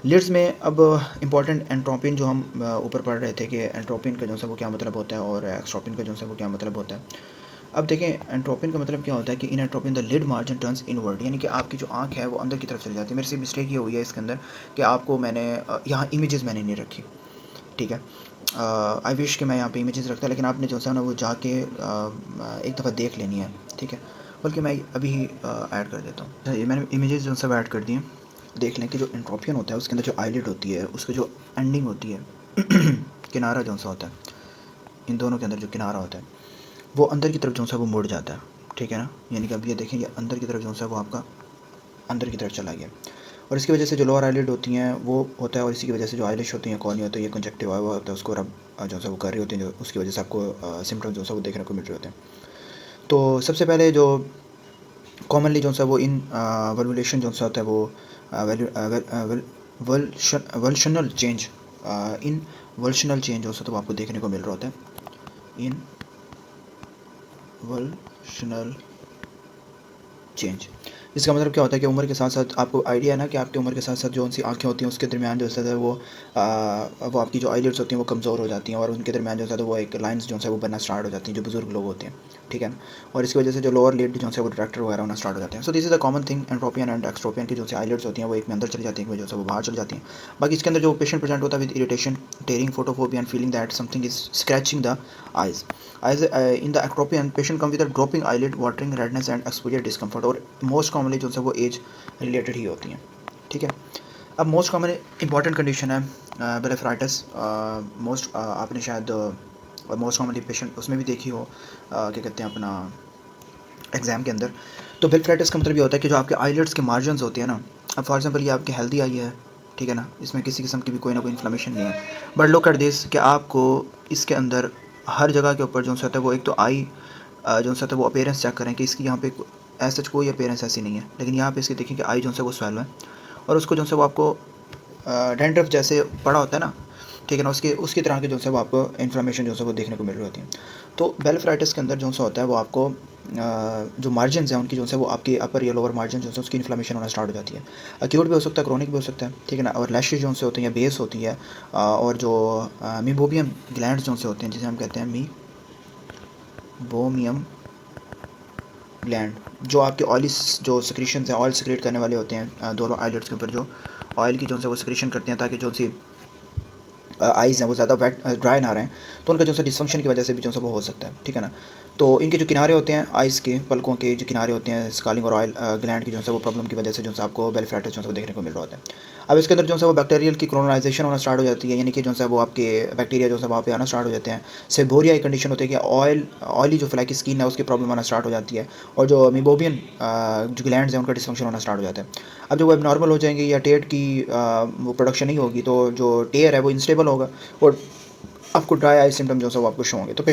लिड्स में अब इंपॉर्टेंट एंट्रोपिन जो हम ऊपर पढ़ रहे थे कि एंट्रोपिन का जो है वो क्या मतलब होता है और एक्सट्रोपिन का जो है वो क्या मतलब होता है। अब देखें, एंट्रोपिन का मतलब क्या होता है कि in entropion the lid margin turns inward, यानी कि आपकी जो आंख है वो अंदर की तरफ चली जाती है। मेरे से मिस्टेक ये हुई है इसके अंदर कि आपको मैंने यहाँ इमेजेस मैंने नहीं रखी। ठीक है, आई विश कि मैं यहाँ पे इमेजेस रखता, लेकिन आपने जो है ना वो जाके एक दफ़ा देख लेनी है। ठीक है, बल्कि मैं अभी ऐड कर देता हूँ, ये मैंने इमेजेस जो सब ऐड कर दिए। देख लें कि जो एंट्रोपियन होता है उसके अंदर जो आईलिड होती है उसकी जो एंडिंग होती है किनारा जो सा होता है, इन दोनों के अंदर जो किनारा होता है वो अंदर की तरफ जो है वो मुड़ जाता है। ठीक है ना, यानी कि अब ये देखें, ये अंदर की तरफ जो है वो आपका अंदर की तरफ चला गया, और इसकी वजह से जो लोअर आईलिड होती हैं वो होता है, और इसी की वजह से जो आईलिश होती हैं कॉर्निया होती है, ये कंजक्टिव हुआ होता है, उसको रब जो है वो कर रही होती है, जो उसकी वजह से आपको सिम्टम्स जो है वो देखने को मिल रहे होते हैं। तो सबसे पहले जो कॉमनली जो है वो इन वल्वुलेशन जो होता है वो वल्शनल चेंज इन वल्शनल चेंज जो होता है वो आपको देखने को मिल रहा होता है, इन वल्शनल चेंज। इसका मतलब क्या होता है कि उम्र के साथ साथ आपको आइडिया है ना कि आपकी उम्र के साथ साथ जो उनसी आँखें होती हैं उसके दरमियान जो है वो आपकी जो आईलिड्स होती हैं वो कमज़ोर हो जाती हैं, और उनके दरमियान जो है वो एक लाइंस जो है वो बनना स्टार्ट हो जाती हैं, जो बुजुर्ग लोग होते हैं। ठीक है ना, और इसकी वजह से जो लोअर लिड जो है वो रिट्रैक्टर वगैरह होना स्टार्ट हो जाते हैं। So this is a common thing. Entropion and ectropion की जो आईलिड्स होती हैं वो एक में अंदर चली जाती हैं, जो है वो बाहर चली जाती हैं। बाकी इसके अंदर जो पेशेंट प्रेजेंट होता है with irritation, tearing, photophobia and feeling that something is scratching the eyes. In the ectropion, patient come with a dropping eyelid, watering, redness and exposure discomfort, और मोस्ट कॉमनली जो है वो एज रिलेटेड ही होती हैं। ठीक है, अब मोस्ट कॉमन इंपॉर्टेंट कंडीशन है ब्लेफराइटिस। मोस्ट आपने शायद मोस्ट कॉमनली पेशेंट उसमें भी देखी हो, क्या कहते हैं अपना एग्ज़ाम के अंदर। तो ब्लेफराइटिस का मतलब ये होता है कि जो आपके आईलिड्स के मार्जिन्स होते हैं ना, अब फॉर एग्जांपल ये आपकी हेल्दी आई है, ठीक है ना, इसमें किसी किस्म की भी कोई ना कोई इन्फ्लेमेशन नहीं है, बट लुक एट दिस कि आपको इसके अंदर हर जगह के ऊपर जो सा होता है वो एक तो आई जो सा होता है वो अपीयरेंस चेक करें कि इसकी यहाँ पे ऐसा कोई अपीयरेंस ऐसी नहीं है, लेकिन यहाँ पे इसकी देखें कि आई जो है वो स्वेलो है और उसको जो है वो आपको डेंड्रफ जैसे पड़ा होता है ना, ठीक है ना, उसकी तरह की जो है वो आपको इन्फ्लेमेशन जो है वो देखने को मिल रही होती है। तो ब्लेफाराइटिस के अंदर जो सा होता है वो आपको जो मार्जिन हैं उनकी जो है वो आपकी अपर या लोअर मार्जिन जो है उसकी इन्फ्लेमेशन होना स्टार्ट हो जाती है। एक्यूट भी हो सकता है, क्रोनिक भी हो सकता है, ठीक है ना। और लैशेज जो से होती हैं, बेस होती है, और जो मीबोमियम ग्लैंड्स जो से होते हैं जिसे हम कहते हैं मीबोमियम ग्लैंड, जो आपके ऑयली जो सिक्रीशंस हैं, ऑयल सिक्रेट करने वाले होते हैं दोनों आईलिड्स के ऊपर, जो ऑयल की जो है वो सिक्रीशन करते हैं ताकि जो सी आइज़ हैं वो ज़्यादा वेट ड्राई ना रहें, तो उनका जो है डिसफंक्शन की वजह से भी जो है वो हो सकता है, ठीक है ना। तो इनके जो किनारे होते हैं आइज़ के, पलकों के जो किनारे होते हैं, स्कालिंग और ऑयल ग्लैंड की जो है वो प्रॉब्लम की वजह से जो है आपको ब्लेफाराइटिस जो है वो देखने को मिल रहा होता है। अब इसके अंदर जो है वो बैक्टीरियल की क्रोनाइजेशन होना स्टार्ट हो जाती है, यानी कि जो है वो आपके बैक्टीरिया जो है वहाँ पे आना स्टार्ट हो जाते हैं। सेबोरिया एक कंडीशन होती है कि ऑयली जो फ्लाई की स्किन है उसकी प्रॉब्लम आना स्टार्ट हो जाती है, और जो मीबोबियन जो ग्लैंड्स हैं उनका डिसफंक्शन होना स्टार्ट हो जाता है। अब जब वो एबनॉर्मल हो जाएंगे या टेयर की वो प्रोडक्शन नहीं होगी, तो जो टेयर है वो इंस्टेबल होगा और आपको ड्राई आई सिम्टम जो है वो आपको शो होंगे। तो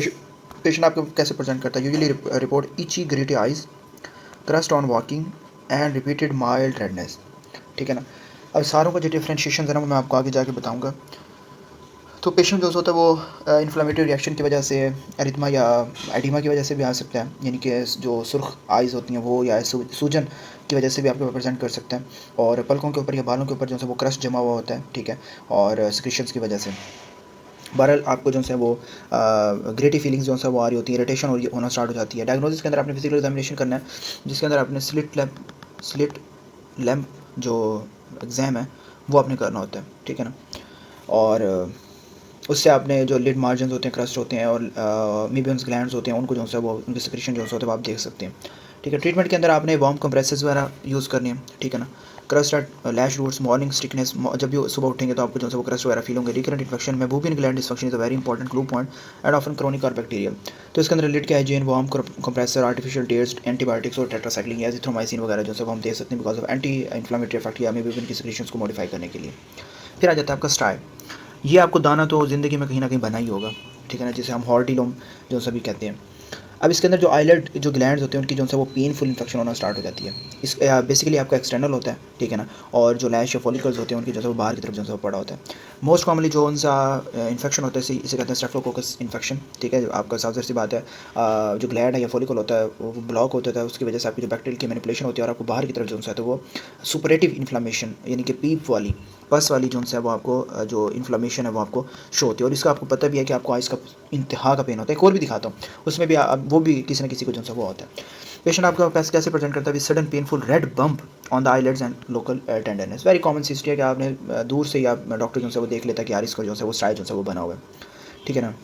पेशेंट आपको कैसे प्रेजेंट करता है? Usually report itchy gritty eyes, crust on waking and repeated mild redness, ठीक है ना। अब सारों का जो डिफ्रेंशिएशन है ना मैं आपको आगे जाके बताऊंगा। तो पेशेंट जो होता है वो इन्फ्लेमेटरी रिएक्शन की वजह से, एरिथमा या एडिमा की वजह से भी आ सकता है, यानी कि जो सुर्ख आइज़ होती हैं वो, या सूजन की वजह से भी आपको प्रेजेंट कर सकते हैं, और पलकों के ऊपर या बालों के ऊपर जो है वो क्रस्ट जमा हुआ होता है, ठीक है, और सिक्रीशंस की वजह से। बहरहाल आपको जो है वो ग्रेटी फीलिंग्स जो है वो आ रही होती है, इरिटेशन होना स्टार्ट हो जाती है। डायग्नोसिस के अंदर आपने फिजिकल एग्जामिनेशन करना है, जिसके अंदर आपने स्लिट लैम्प जो एग्ज़ाम है वो आपने करना होता है, ठीक है ना। और उससे आपने जो लिड मार्जिन होते हैं, क्रस्ट होते हैं, और मीबियम्स ग्लैंड्स होते हैं, उनको जो है वो उनकी सिक्रीशन जो होते हैं वो आप देख सकते हैं, ठीक है। ट्रीटमेंट के अंदर आपने वार्म कंप्रेसेस वगैरह यूज़ करनी है, ठीक है ना। क्रस्ट एट लैश रूट्स, मॉर्निंग स्टिकनेस, जब भी सुबह उठेंगे तो आपको जो है वो क्रस्ट वगैरह फील होंगे। रिकरेंट इन्फेक्शन में meibomian gland dysfunction is a very important clue point and often chronic और बैक्टीरियल। तो इसके अंदर लिड के hygiene, warm compressor, artificial tears, antibiotics और टेट्रासाइक्लिन, एजिथ्रोमाइसिन वगैरह जो है हम दे सकते हैं because of anti inflammatory effect या मीबियन की सिक्रीशंस को मॉडिफाई करने के लिए। फिर आ जाता है आपका स्टाई। ये आपको दाना तो ज़िंदगी में कहीं ना कहीं बना ही होगा, ठीक है ना, जिसे हम हॉर्टिलोम जो सभी कहते हैं। अब इसके अंदर जो आईलेट जो ग्लैंड्स होते हैं उनकी जो है वो पेनफुल इन्फेक्शन होना स्टार्ट हो जाती है। इस बेसिकली आपका एक्सटर्नल होता है, ठीक है ना, और जो लैश या फॉलिकल्स होते हैं उनकी जो है वो बाहर की तरफ जो है वो पड़ा होता है। मोस्ट कॉमनली जो उनका इन्फेक्शन होता है इसे कहते हैं स्टेफ्लोकोकस इन्फेक्शन, ठीक है। आपका साफ सी बात है, जो ग्लैंड है या फॉलिकल होता है वो ब्लॉक होता है, उसकी वजह से आपकी जो बैक्टीरियल की मैनिपुलेशन होती है और आपको बाहर की तरफ जो है तो वो सुपरेटिव इन्फ्लामेशन, यानी कि पीप वाली, पस वाली जो है वो आपको जो इन्फ्लामेशन है वो आपको शो होती है। और इसका आपको पता भी है कि आपको आइस का इंतहा का पेन होता है। एक और भी दिखाता हूँ, उसमें भी वो भी किसी न किसी को जो है वो होता है। पेशेंट आपका कैसे प्रेजेंट करता है? Sudden painful red bump on the eyelets and local tenderness. Very common history है कि आपने दूर से ही आप डॉक्टर जो है वो देख लेता है कि यार इसको जो है वो स्ट्राइक जो है वो बना हुआ है, ठीक है ना।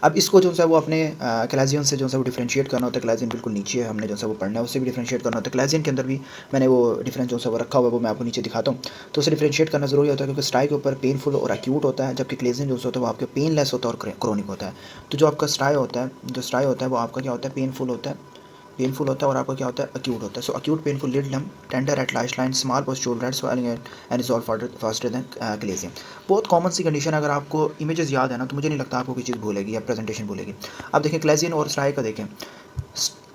अब इसको जो है वो अपने क्लाजियन से जो है वो डिफ्रेंशिएट करना होता है। क्लाजियन बिल्कुल नीचे है, हमने जो है वो पढ़ना है, उससे भी डिफ्रेंशिएट करना होता है। क्लाजियन के अंदर भी मैंने वो डिफरेंस जो है वो रखा हुआ है, वो मैं आपको नीचे दिखाता हूँ। तो उसे डिफ्रेंशिएट करना ज़रूरी होता है क्योंकि स्टाई के ऊपर पेनफुल और एक्यूट होता है, जबकि क्लेजियन जो होता है वो आपके पेनलेस होता है और क्रोनिक होता है। तो जो आपका स्टाई होता है वो आपका क्या होता है? पेनफुल होता है और आपका क्या होता है? अक्यूट होता है। सो acute painful lid lump, tender at lash line, small pustule, red swelling and resolve faster than chalazion. बहुत कॉमन सी कंडीशन है। अगर आपको इमेजेस याद है ना तो मुझे नहीं लगता आपको कोई चीज़ भूलेगी या प्रेजेंटेशन भूलेगी। आप देखें क्लेजियन और स्ट्राई का देखें।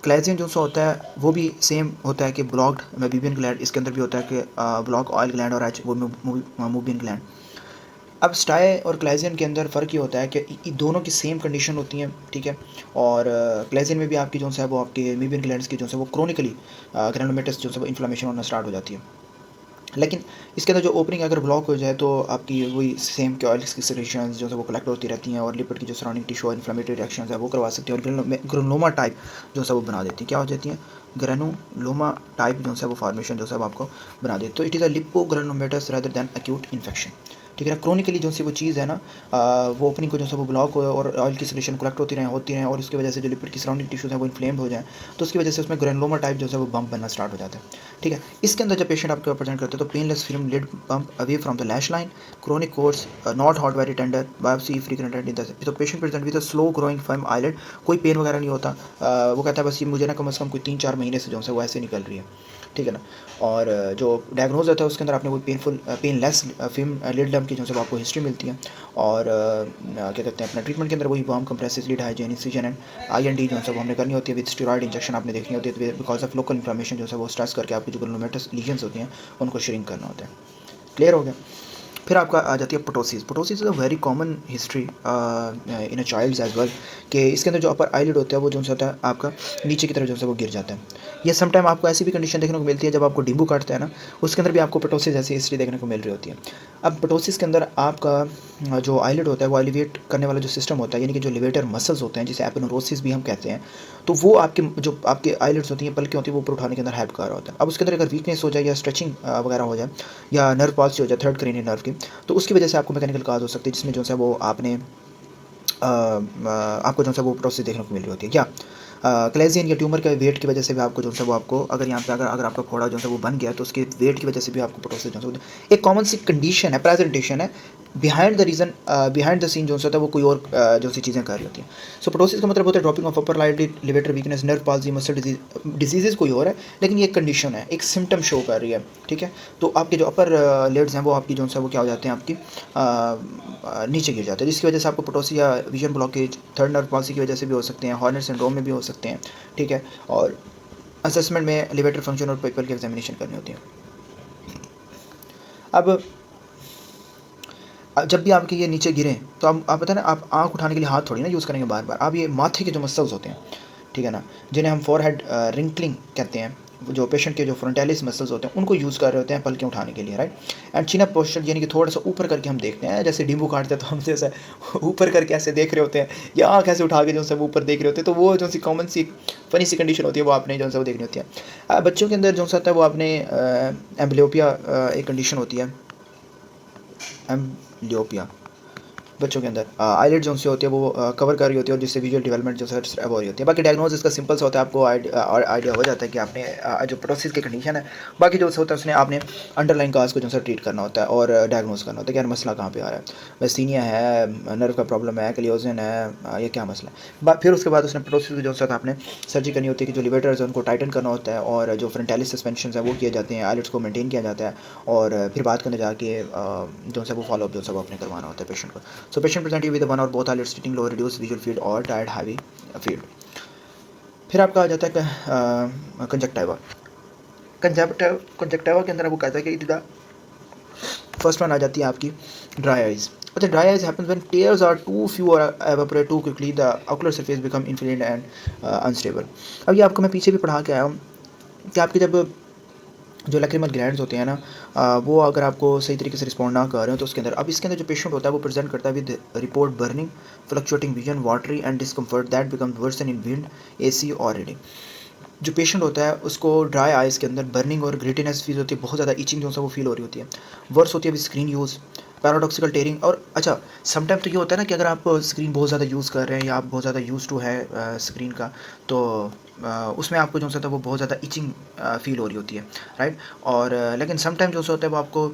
क्लेजियन जो होता है वो भी सेम होता है कि ब्लॉक्ड मेबियन ग्लैंड, इसके अंदर भी होता है कि ब्लॉक ऑयल ग्लैंड और एच वो मूबियन ग्लैंड। अब स्टाई और क्लेजियन के अंदर फ़र्क ये होता है कि दोनों की सेम कंडीशन होती हैं, ठीक है। और क्लेजियन में भी आपकी जो है वो आपके मीबियन ग्लैंड्स की जो है वो क्रोनिकली ग्रैनुलोमेटस जो है वो इन्फ्लेमेशन होना स्टार्ट हो जाती है। लेकिन इसके अंदर जो ओपनिंग अगर ब्लॉक हो जाए तो आपकी वही सेम के ऑयल की सिक्रीशंस जो है वो कलेक्ट होती रहती हैं और लिपिड की जो सराउंडिंग टिश्यू और इन्फ्लेमेटरी रिएक्शंस है वो करवा सकती है और ग्रेनुलोमा टाइप जो है वो बना देती है। क्या हो जाती हैं? ग्रेनुलोमा टाइप जो है वो फॉर्मेशन जो है वो आपको बना देती है। तो it is a lipogranulomatous rather than acute infection, ठीक है ना। क्रोनिकली जो सी वो चीज़ है ना, वो ओपनिंग को जो है वो ब्लॉक हो और ऑयल की सिक्रीशन कलेक्ट होती रहें और उसकी वजह से जो लिपिड की सराउंडिंग टिश्यूज़ हैं वो इन्फ्लेम्ड हो जाए, तो उसकी वजह से उसमें ग्रेनुलोमा टाइप जो है वो बम्प बनना स्टार्ट हो जाता है, ठीक है। इसके अंदर जब पेशेंट आपको प्रेजेंट करते हैं तो painless firm lid bump away from the lash line, chronic course, not hot very tender, biopsy frequent in the. तो patient present with slow growing firm eyelid, कोई पेन वगैरह नहीं होता। वो कहता है बस ये मुझे ना कम से कम कोई 3-4 महीने से जो है वो ऐसे निकल रही है, ठीक है ना। और जो डायग्नोज होता है उसके अंदर आपने कोई पेनलेस फिल्म लिड टर्म की जो है आपको हिस्ट्री मिलती है। और क्या कहते हैं अपना ट्रीटमेंट के अंदर वही warm compressive lead hygiene incision and IND जो है वो हमने करनी होती है विद स्टेरॉइड इंजेक्शन आपने देखनी होती है बिकॉज ऑफ लोकल इन्फ्लेमेशन जो है वो स्ट्रेस करके आपकी जो ग्लोमेरुलस लीजन्स होती हैं उनको श्रिंक करना होता है। क्लियर हो गया। फिर आपका आ जाती है ptosis. Ptosis is a very common history in a child's age well कि इसके अंदर जो अपर आईलिड होता है वो जो होता है आपका नीचे की तरफ जो है वो गिर जाता है। ये समटाइम आपको ऐसी भी कंडीशन देखने को मिलती है जब आपको डेंगू काटता है ना, उसके अंदर भी आपको पोटोसिस जैसी हिस्ट्री देखने को मिल रही होती है। अब पोटोसिस के अंदर आपका जो आईलिड होता है वो एलिवेट करने वाला जो सिस्टम होता है यानी कि जो लिवेटर मसल्स होते हैं जिसे एपिनोरोसिस भी हम कहते हैं, तो वो आपके जो आपके आईलिड्स होती हैं पलकें होती हैं वो ऊपर उठाने के अंदर हेल्प कर रहा होता है। अब उसके अंदर अगर वीकनेस हो जाए या स्ट्रेचिंग वगैरह हो जाए या नर्व पॉल्सी हो जाए थर्ड क्रेनियल नर्व की, तो उसकी वजह से आपको मैकेनिकल काज हो सकती है जिसमें जो है वो आपने आपको जो है वो प्रोसेस देखने को मिल रही होती है। क्या क्लेजियन या ट्यूमर के वेट की वजह से भी आपको जो है वो आपको अगर यहाँ पे अगर आपका फोड़ा जो है वो बन गया तो उसके वेट की वजह से भी आपको प्रोसेस जो है एक कॉमन सी कंडीशन है, प्रेजेंटेशन है behind the reason behind the scene जो होता है वो कोई और जो सी चीज़ें कर रही होती हैं। सो प्रोसेस का मतलब होता है dropping of upper lid levator weakness nerve palsy muscle disease कोई और है लेकिन ये कंडीशन है, एक सिम्टम शो कर रही है। ठीक है, तो आपके जो अपर लेड्स हैं वो आपकी जो है वो क्या हो जाते हैं आपकी नीचे गिर जाते हैं जिसकी वजह से आपको पोटोसी या vision blockage third nerve palsy की वजह से भी हो सकते हैं, हॉर्नर सिंड्रोम में भी हो सकते हैं। ठीक है, और असेसमेंट में लिवेटर फंक्शन और पीपल की एग्जामिनेशन करनी होती है। अब जब भी आपके ये नीचे गिरें तो आप पता है ना आप आँख उठाने के लिए हाथ थोड़ी ना यूज़ करेंगे बार बार, आप ये माथे के जो मसल्स होते हैं ठीक है ना जिन्हें हम फोरहेड रिंकलिंग कहते हैं, जो पेशेंट के जो फ्रंटालिस मसल्स होते हैं उनको यूज़ कर रहे होते हैं पलकें उठाने के लिए, right. And chin up posture यानी कि थोड़ा सा ऊपर करके हम देखते हैं, जैसे डेंगू काटते हैं तो हम जैसे ऊपर करके ऐसे देख रहे होते हैं या आँख ऐसे उठा के जो है वो ऊपर देख रहे होते हैं, तो वो जो सी कॉमन सी फनी सी कंडीशन होती है वो आपने जो है वो देखनी होती है। बच्चों के अंदर जो होता है वो आपने एम्ब्लियोपिया एक कंडीशन होती है, एम्ब्लियोपिया बच्चों के अंदर आईलिड जो होती है वो कवर कर रही होती है और जिससे विजुअल डेवलपमेंट जो है वो हो रही होती है। बाकी डायग्नोसिस का सिंपल सा होता है, आपको आइडिया हो जाता है कि आपने जो प्रोसेस की कंडीशन है, बाकी जो होता है उसने आपने अंडरलाइन काज को जो है ट्रीट करना होता है और डायग्नोज करना होता है कि यार मसला कहाँ पे आ रहा है, वेस्टीनिया है, नर्व का प्रॉब्लम है, क्लियोजन है, ये क्या मसला है। फिर उसके बाद उसने प्रोसेस जो है आपने सर्जरी करनी होती है कि जो लिवेटर्स है उनको टाइटन करना होता है और जो फ्रंटालिस सस्पेंशन है वो किए जाते हैं, आईलिड्स को मेंटेन किया जाता है और फिर बात करने जाके जो है वो फॉलोअप जो है आपने करवाना होता है पेशेंट को। So patient present with one or both eyelids sitting low, reduced visual field or tired heavy field। फिर आपका आ जाता है कंजक्टिवा। कंजक्टिवा के अंदर आपको कहता है कि इट फर्स्ट वन आ जाती है आपकी ड्राई आइज। अच्छा, dry eyes happens when tears are too few or evaporate too quickly, the ocular surface become inflamed and unstable। अब ये आपको मैं पीछे भी पढ़ा के आया हूँ कि आपके जब जो लैक्रिमल ग्लैंड्स होते हैं ना वो अगर आपको सही तरीके से रिस्पॉन्ड ना कर रहे हो तो उसके अंदर अब इसके अंदर जो पेशेंट होता है वो प्रेजेंट करता है with report burning fluctuating vision watery and discomfort that becomes worsen in wind AC और रीडिंग। जो पेशेंट होता है उसको ड्राई आइज़ के अंदर बर्निंग और ग्रिटीनेस फील होती है, बहुत ज़्यादा इचिंग जो है वो फील हो रही होती है, वर्स होती है with screen use, paradoxical tearing. और अच्छा समटाइम तो ये होता है ना कि अगर आप स्क्रीन बहुत ज़्यादा यूज़ कर रहे हैं या आप बहुत ज़्यादा यूज़ टू है स्क्रीन का, तो उसमें आपको जो होता है वो बहुत ज़्यादा इचिंग फील हो रही होती है, राइट। और लेकिन समटाइम जो होता है वो आपको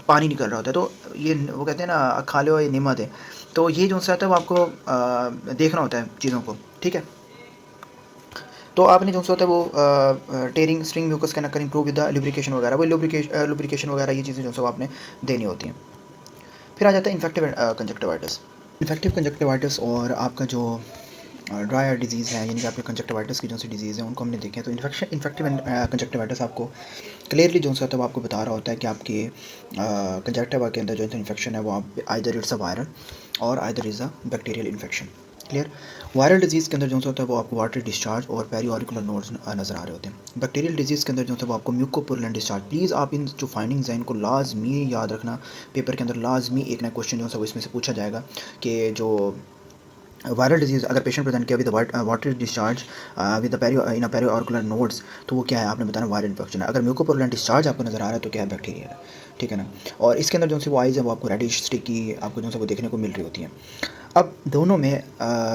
पानी निकल रहा होता है, तो ये वो कहते हैं ना खा लो ये निमत है, तो ये जो होता है वो आपको देखना होता है चीज़ों को, ठीक है। तो आपने जो होता है वो tearing string mucus can occur improve with the lubrication वगैरह, वो लुब्रिकेशन वगैरह ये चीज़ें जो है आपने देनी होती हैं। फिर आ जाता है इन्फेक्टिव कंजक्टिवाइटिस। इन्फेक्टिव कंजक्टिवाइटिस और आपका जो ड्राई आई डिजीज़ है यानी कि आपके कंजक्टिवाइटिस की जो सी डिजीज़ है उनको हमने देखे हैं। तो इन्फेक्टिव कंजक्टिवाइटिस आपको क्लियरली जो होता है वो आपको बता रहा होता है कि आपके कंजक्टिवा के अंदर जो इन्फेक्शन है वो आप आइदर इट्स अ वायरल और either is a bacterial infection. Clear. Viral disease के अंदर जो होता है वो आपको वाटर डिस्चार्ज और पेरी ऑरिकुलर नोड्स नज़र आ रहे होते हैं। बैक्टीरियल डिजीज़ के अंदर जो होता है वो आपको म्यूकोपुरुलेंट डिस्चार्ज। प्लीज़ आप इन जो फाइंडिंग्स हैं इनको लाजमी याद रखना, पेपर के अंदर लाजमी एक ना क्वेश्चन जो है वो इसमें से पूछा जाएगा कि जो वायरल डिजीज़ अगर पेशेंट प्रेजेंट किया with water discharge with in peri auricular nodes, तो वो क्या है आपने बताना वायरल इन्फेक्शन है। अगर म्यूकोपुरुलेंट डिस्चार्ज आपको नज़र आ रहा है तो क्या है बैक्टीरिया है, ठीक है ना। और इसके अंदर जो से वो आइज़ है वो आपको रेडिश स्टिकी आपको जो है वो देखने को मिल रही होती हैं। अब दोनों में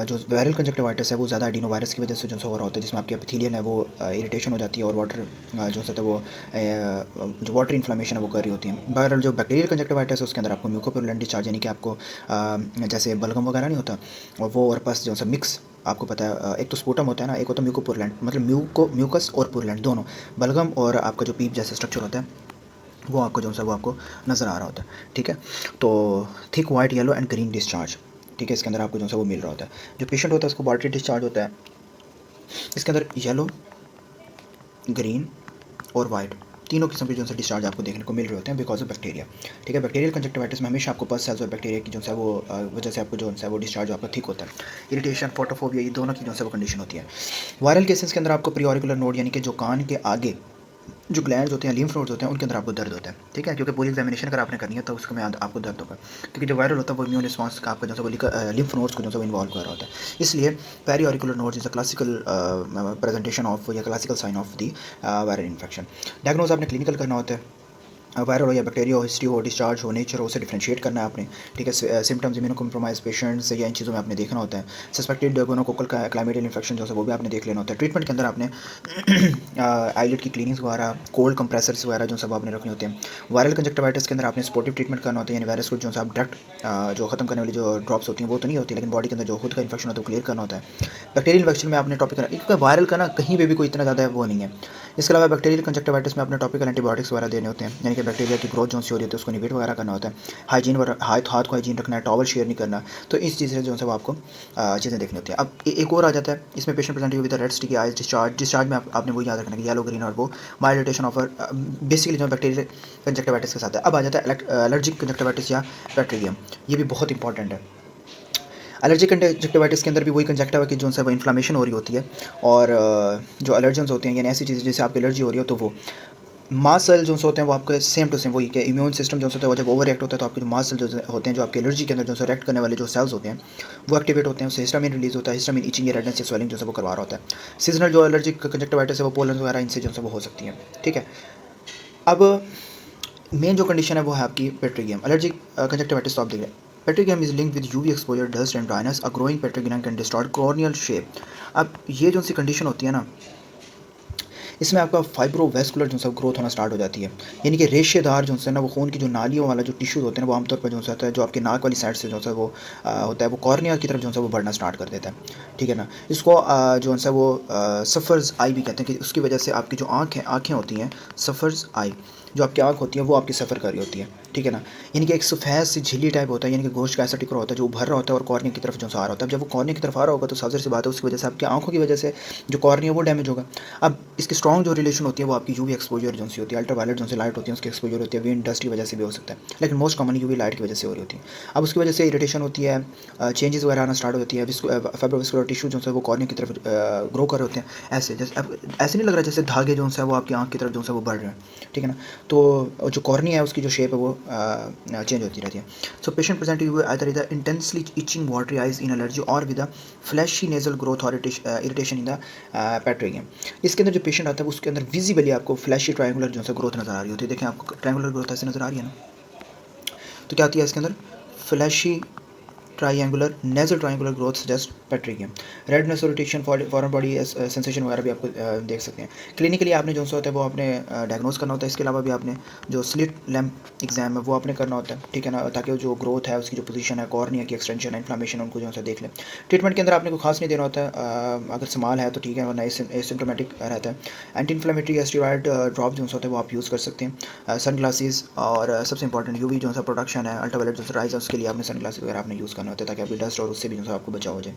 जो वायरल कंजक्टिवाइटिस है वो ज़्यादा एडिनोवायरस की वजह से जो हो रहा होता है, जिसमें आपकी एपिथेलियल है वो इरिटेशन हो जाती है और वाटर जो होता है वो जो वाटर इन्फ्लेमेशन है वो कर रही होती है। बहरहाल जो बैक्टीरियल कंजक्टिवाइटिस है उसके अंदर आपको म्यूकोपुरुलेंट डिस्चार्ज यानी कि आपको जैसे बलगम वगैरह नहीं होता और वो और पास जो सा मिक्स आपको पता है, एक तो स्पोटम होता है ना, एक होता है म्यूकोपुरुलेंट, मतलब म्यूकस और पुरुलेंट दोनों, बलगम और आपका जो पीप जैसा स्ट्रक्चर होता है वो आपको जो सा वो आपको नज़र आ रहा होता है, ठीक है। तो thick white yellow and green discharge, ठीक है, इसके अंदर आपको जो सा वो मिल रहा होता है। जो पेशेंट होता है उसको वाटरी डिस्चार्ज होता है, इसके अंदर येलो, ग्रीन और वाइट तीनों किस्म के जो है डिस्चार्ज आपको देखने को मिल रहे होते हैं बिकॉज ऑफ बैक्टीरिया, ठीक है। बैक्टीरियल कंजक्टिवाइटिस में हमेशा आपको पस सेल्स और बैक्टीरिया की जो है वो वजह से आपको जो है वो डिस्चार्ज आपका ठीक होता है। इरिटेशन, फोटोफोबिया, ये दोनों की जो है वो कंडीशन होती है। वायरल केसेस के अंदर आपको प्रियोरिकुलर नोड यानी कि जो कान के आगे जो ग्लैंड्स होते हैं, लिम्फ नोड्स होते हैं, उनके अंदर आपको दर्द होता है, ठीक है, क्योंकि पूरी एग्जामिनेशन अगर आपने करनी है तो उसमें आपको दर्द होगा, क्योंकि जो वायरल होता है वो इम्यून रिस्पॉन्स का आपका जो है वो लिम्फ नोड्स को जो है वो इन्वॉल्व कर रहा होता है। इसलिए peri auricular nodes is a classical presentation of या classical sign of the viral infection. Diagnose आपने क्लिनिकल करना होता है, वायरल हो या बैक्टीरिया हो, हिस्ट्री हो, डिस्चार्ज हो, नेचर हो, उसे डिफरेंशिएट करना है आपने, ठीक है। सिम्टम्स इम्यूनो कम्प्रोमाइज पेशेंट्स या इन चीज़ों में आपने देखना होता है। सस्पेक्टेड गोनोकोकल क्लाइमेटियल इन्फेक्शन जो है वो भी आपने देख लेना होता है। ट्रीटमेंट के अंदर आपने आईलेट की क्लीनिंग्स वगैरह, कोल्ड कंप्रेसर्स वगैरह जो सब आपने रखने होते हैं। वायरल कंजक्टिवाइटिस के अंदर आपने स्पोर्टिव ट्रीटमेंट करना होता है, यानी वायरस को जो आप डायरेक्ट जो खत्म करने वाली जो ड्रॉप्स होती हैं वो तो नहीं होती, लेकिन बॉडी के अंदर जो खुद का इन्फेक्शन होता है वो क्लियर करना होता है। बैक्टीरियल इन्फेक्शन में आपने टॉपिक करना, क्योंकि वायरल का ना कहीं पे भी कोई इतना ज़्यादा वो नहीं है। इसके अलावा बैक्टीरियल कंजक्टिवाइटिस में अपने टॉपिकल एंटीबायोटिक्स वगैरह देने होते हैं, यानी कि बैक्टीरिया की ग्रोथ जो सी हो रही है तो उसको निवेट वगैरह करना होता है। हाइजीन हाथ को हाइजीन रखना है, टॉवल शेयर नहीं करना। तो इस चीज़ से जो है वो आपको चीज़ें देखनी होती हैं। अब एक और आ जाता है इसमें, patient presenting with red sticky eyes discharge में आपने वो याद रखना कि येलो, ग्रीन और वो माइल्ड ऑफर बेसिकली जो बैक्टीरियल कंजक्टिवाइटिस के साथ है। अब आ जाता है एलर्जिक कंजक्टिवाइटिस या बैक्टीरियम, ये भी बहुत इंपॉर्टेंट है। एलर्जिक कंजक्टिवाइटिस के अंदर भी वही कंजक्टिवा की जो है वो इन्फ्लामेशन हो रही होती है, और जो एलर्जेंस होते हैं यानी ऐसी चीज़ें जैसे आपकी एलर्जी हो रही हो तो वो मास सेल जो होते हैं वो आपके सेम टू सेम वही के इम्यून सिस्टम जो होता है वो जब ओवर रिएक्ट होता है तो आपके जो मास सेल जो होते हैं जो आपकी एलर्जी के अंदर जो रिएक्ट करने वाले जो सेल्स होते हैं वो एक्टिवेट होते हैं, उससे हिस्टामिन रिलीज होता है। हिस्टामिन इचिंग या रेडनेस या स्वेलिंग जो है वो करवा रहा होता है। सीजनल जो एलर्जिक कंजक्टिवाइटिस है वो पोलन वगैरह इनसे जो है वो हो सकती है, ठीक है। अब मेन जो कंडीशन है वो है आपकी पेट्रिगियम एलर्जिक कंजक्टिवाइटिस। तो आप देख रहे हैं pterygium is link with UV exposure, dust and dryness. A growing pterygium can distort corneal shape. अब ये जो सी कंडीशन होती है ना, इसमें आपका फाइब्रोवेस्कुलर जो है ग्रोथ होना स्टार्ट हो जाती है, यानी कि रेशेदार जो है ना वो खून की जो नालियों वाला जो टिश्यूज होते हैं वो आमतौर पर जो होता है जो आपके नाक वाली साइड से जो है वो होता है वो कॉर्निया की तरफ जो है वो बढ़ना स्टार्ट कर देता है, ठीक है ना। इसको जो है वो सफ़र्स आई भी कहते हैं, कि उसकी वजह से आपकी जो आँखें होती हैं, सफ़र्स आई जो आपकी आँख होती है वो आपकी सफ़र कर रही होती है, ठीक है ना। यानी कि एक सफ़ेद सी झिल्ली टाइप होता है, यानी कि गोश्त का ऐसा टिकरा होता है जो उभर रहा होता है और कॉर्निया की तरफ जो आ रहा होता है। जब वो कॉर्निया की तरफ आ रहा होगा तो साजिर सी बात है उसकी वजह से आपकी आँखों की वजह से जो कॉर्निया वो डैमेज होगा। अब इसकी स्ट्रॉन्ग जो रिलेशन होती है वो आपकी यूवी एक्सपोजर जो सी होती है, अल्ट्रावायलेट जो सी लाइट होती है उसकी एक्सपोजर होती है, विंड डस्ट की वजह से भी हो सकता है, लेकिन मोस्ट कॉमन यूवी लाइट की वजह से हो रही होती है। अब उसकी वजह से इरिटेशन होती है, चेंजेस वगैरह आना स्टार्ट होती है, फाइब्रोवेस्कुलर टिश्यू जो है वो कॉर्निया की तरफ ग्रो कर रहे होते हैं। ऐसे जैसे अब ऐसे नहीं लग रहा जैसे धागे जो है वो आपकी आँख की तरफ जो है वो बढ़ रहे हैं, ठीक है ना। तो जो कॉर्निया है उसकी जो शेप है वो चेंज होती रहती है। So patient present you either is intensely itching watery eyes in allergy और विद फ्लैशी नेजल ग्रोथ और इरिटेशन इन द पेट्रिगियम। इसके अंदर जो पेशेंट आता है उसके अंदर विजिबली आपको फ्लैशी ट्रायंगुलर जो है ग्रोथ नज़र आ रही होती है। देखें आपको ट्रायंगुलर ग्रोथ ऐसे नज़र आ रही है ना, तो क्या आती है इसके अंदर flashy triangular nasal triangular growth suggest pterygium. Redness और इरिटेशन, फॉरेन बॉडी सेंसेशन वगैरह भी आपको देख सकते हैं। क्लिनिकली आपने जो होता है वो आपने डायग्नोज करना होता है। इसके अलावा भी आपने जो स्लिट लैम्प एग्जाम है वो आपने करना होता है, ठीक है ना, ताकि जो ग्रोथ है उसकी जो पोजीशन है, कॉर्निया की एक्सटेंशन है, इन्फ्लामेशन उनको जो है देख लें। ट्रीटमेंट के अंदर आपने कोई खास नहीं देना होता है, अगर संभाल है तो ठीक है, वरना एसिम्टोमेटिक रहता है। एंटी इन्फ्लेमेटरी या स्टेरॉइड ड्रॉप जो होता है वो आप यूज़ कर सकते हैं। सन ग्लासेस और सबसे इंपॉर्टेंट यूवी जो है प्रोडक्शन है, अल्ट्रावायलेट जो राइज है उसके लिए आपने सन ग्लासेस वगैरह आपने यूज़ करना होता है ताकि आपकी डस्ट और उससे भी जो है आपको बचाव हो जाए।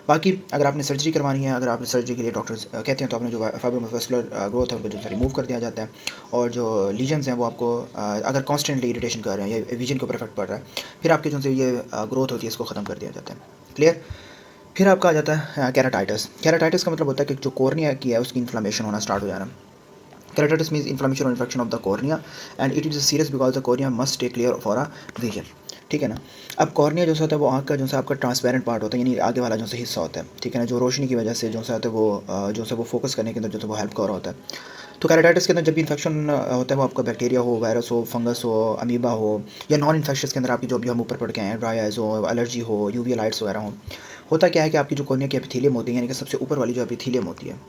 बाकी अगर आपने सर्जरी करवानी है, अगर आपने सर्जरी के लिए डॉक्टर्स कहते हैं तो आपने जो फाइब्रोवेस्कुलर ग्रोथ है उनको जो रिमूव कर दिया जाता है, और जो लीजन्स हैं वो आपको अगर कॉन्स्टेंटली इरिटेशन कर रहे हैं या विजन के ऊपर इफेक्ट पड़ रहा है, फिर आपके जो ये ग्रोथ होती है इसको ख़त्म कर दिया जाता है। क्लियर। फिर आपका आ जाता है कैराटाइटिस। कैराटाइटिस का मतलब होता है कि जो कॉर्निया की है उसकी इन्फ्लामेशन होना स्टार्ट हो जाना। कैराटाइटिस मीन्स इन्फ्लामेशन और infection of the cornea and it is serious because the cornea must stay clear for a vision, ठीक है ना। अब कॉर्निया जो होता है वो आँख का जो है आपका ट्रांसपेरेंट पार्ट होता है, यानी आगे वाला जो है हिस्सा होता है, ठीक है ना, जो रोशनी की वजह से जो होता है वो जो है वो फोकस करने के अंदर जो है वो हेल्प कर रहा होता है। तो कैराटाइटिस के अंदर जब भी इन्फेक्शन होता है वो आपका बैक्टीरिया हो, वायरस हो, फंगस हो, अमीबा हो, या नॉन इन्फेक्शस के अंदर आपकी जो भी हम ऊपर पढ़ के आए हैं, ड्राई आइज हो, एलर्जी हो, यूवी लाइट्स वगैरह हो, होता क्या है कि आपकी जो कॉर्निया की एपिथेलियम होती है, यानी कि सबसे ऊपर वाली जो एपिथेलियम होती है,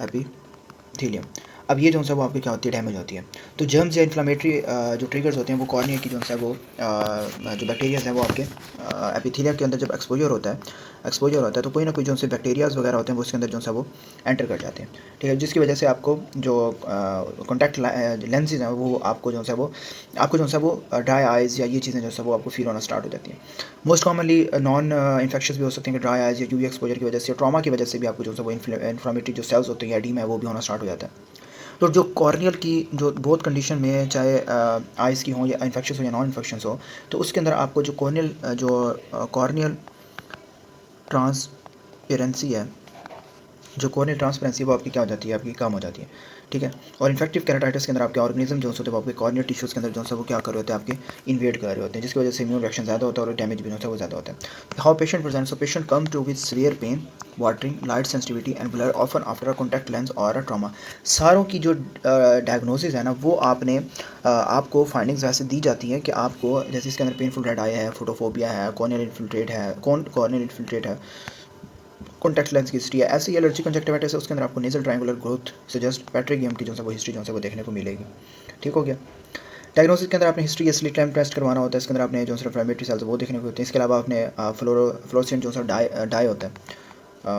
एपिथेलियम, अब ये जो है वो आपकी क्या होती है, डैमेज होती है। तो जर्म्स या इन्फ्लामेटरी जो ट्रिगर्स होते हैं वो कॉर्निया की जो है वो जो बैक्टीरियाज हैं वो आपके एपिथेलिया के अंदर जब एक्सपोजर होता है तो कोई ना कोई जो से बैक्टीरियाज वगैरह होते हैं वो उसके अंदर जो है वो एंटर कर जाते हैं, ठीक है, जिसकी वजह से आपको जो कॉन्टैक्ट लेंसेज हैं वो आपको जो है वो ड्राई आइज़ या ये चीज़ें जो है वो आपको फील होना स्टार्ट हो जाती हैं। मोस्ट कॉमनली नॉन इन्फेक्शस भी हो सकते हैं कि ड्राई आइज़ या यूवी एक्सपोजर की वजह से, ट्रॉमा की वजह से भी आपको जो है वो इन्फ्लामेटरी जो सेल्स होते हैं, एडीमा है, वो भी होना स्टार्ट हो जाता है। तो जो कॉर्नियल की जो बहुत कंडीशन में है, चाहे आइज़ की हो या इन्फेक्शस हो या नॉन इन्फेक्शंस हो, तो उसके अंदर आपको जो कॉर्नियल ट्रांसपेरेंसी है, जो कॉर्नियल ट्रांसपेरेंसी वो आपकी क्या हो जाती है, आपकी कम हो जाती है, ठीक है। और इन्फेक्टिव कैराटाइटिस के अंदर आपके ऑर्गेनिज्म जो होते हैं वो आपके कॉर्नियल टिश्यूज़ के अंदर जो है वो क्या कर रहे होते हैं, आपके इन्वेड कर रहे होते हैं, जिसकी वजह से इम्यून रिएक्शन ज़्यादा होता है और डैमेज भी जो है वो ज़्यादा होता है। How patient present, so patient come to with severe pain, watering, light sensitivity and blur often after a contact lens और अ ट्रॉमा। सारों की जो डायग्नोसिस है ना वो आपको फाइंडिंग्स वैसे दी जाती है कि आपको जैसे इसके अंदर पेनफुल रेड आई है, फोटोफोबिया है, कॉर्नियल इन्फिल्ट्रेट है, कॉन्टैक्ट लेंस की हिस्ट्री है, ऐसी एलर्जी कंजक्टिवाइटिस है उसके अंदर आपको nasal triangular growth suggest Patrick की जो है वो हिस्ट्री जो है वो देखने को मिलेगी, ठीक हो गया। डायग्नोसिस के अंदर आपने हिस्ट्री स्लिट लैम्प टेस्ट करवाना होता है, इसके अंदर आपने जो इन्फ्लेमेटरी सेल्स वो देखने को होते हैं। इसके अलावा आपने फ्लोरोसेंट जो डाई होता है,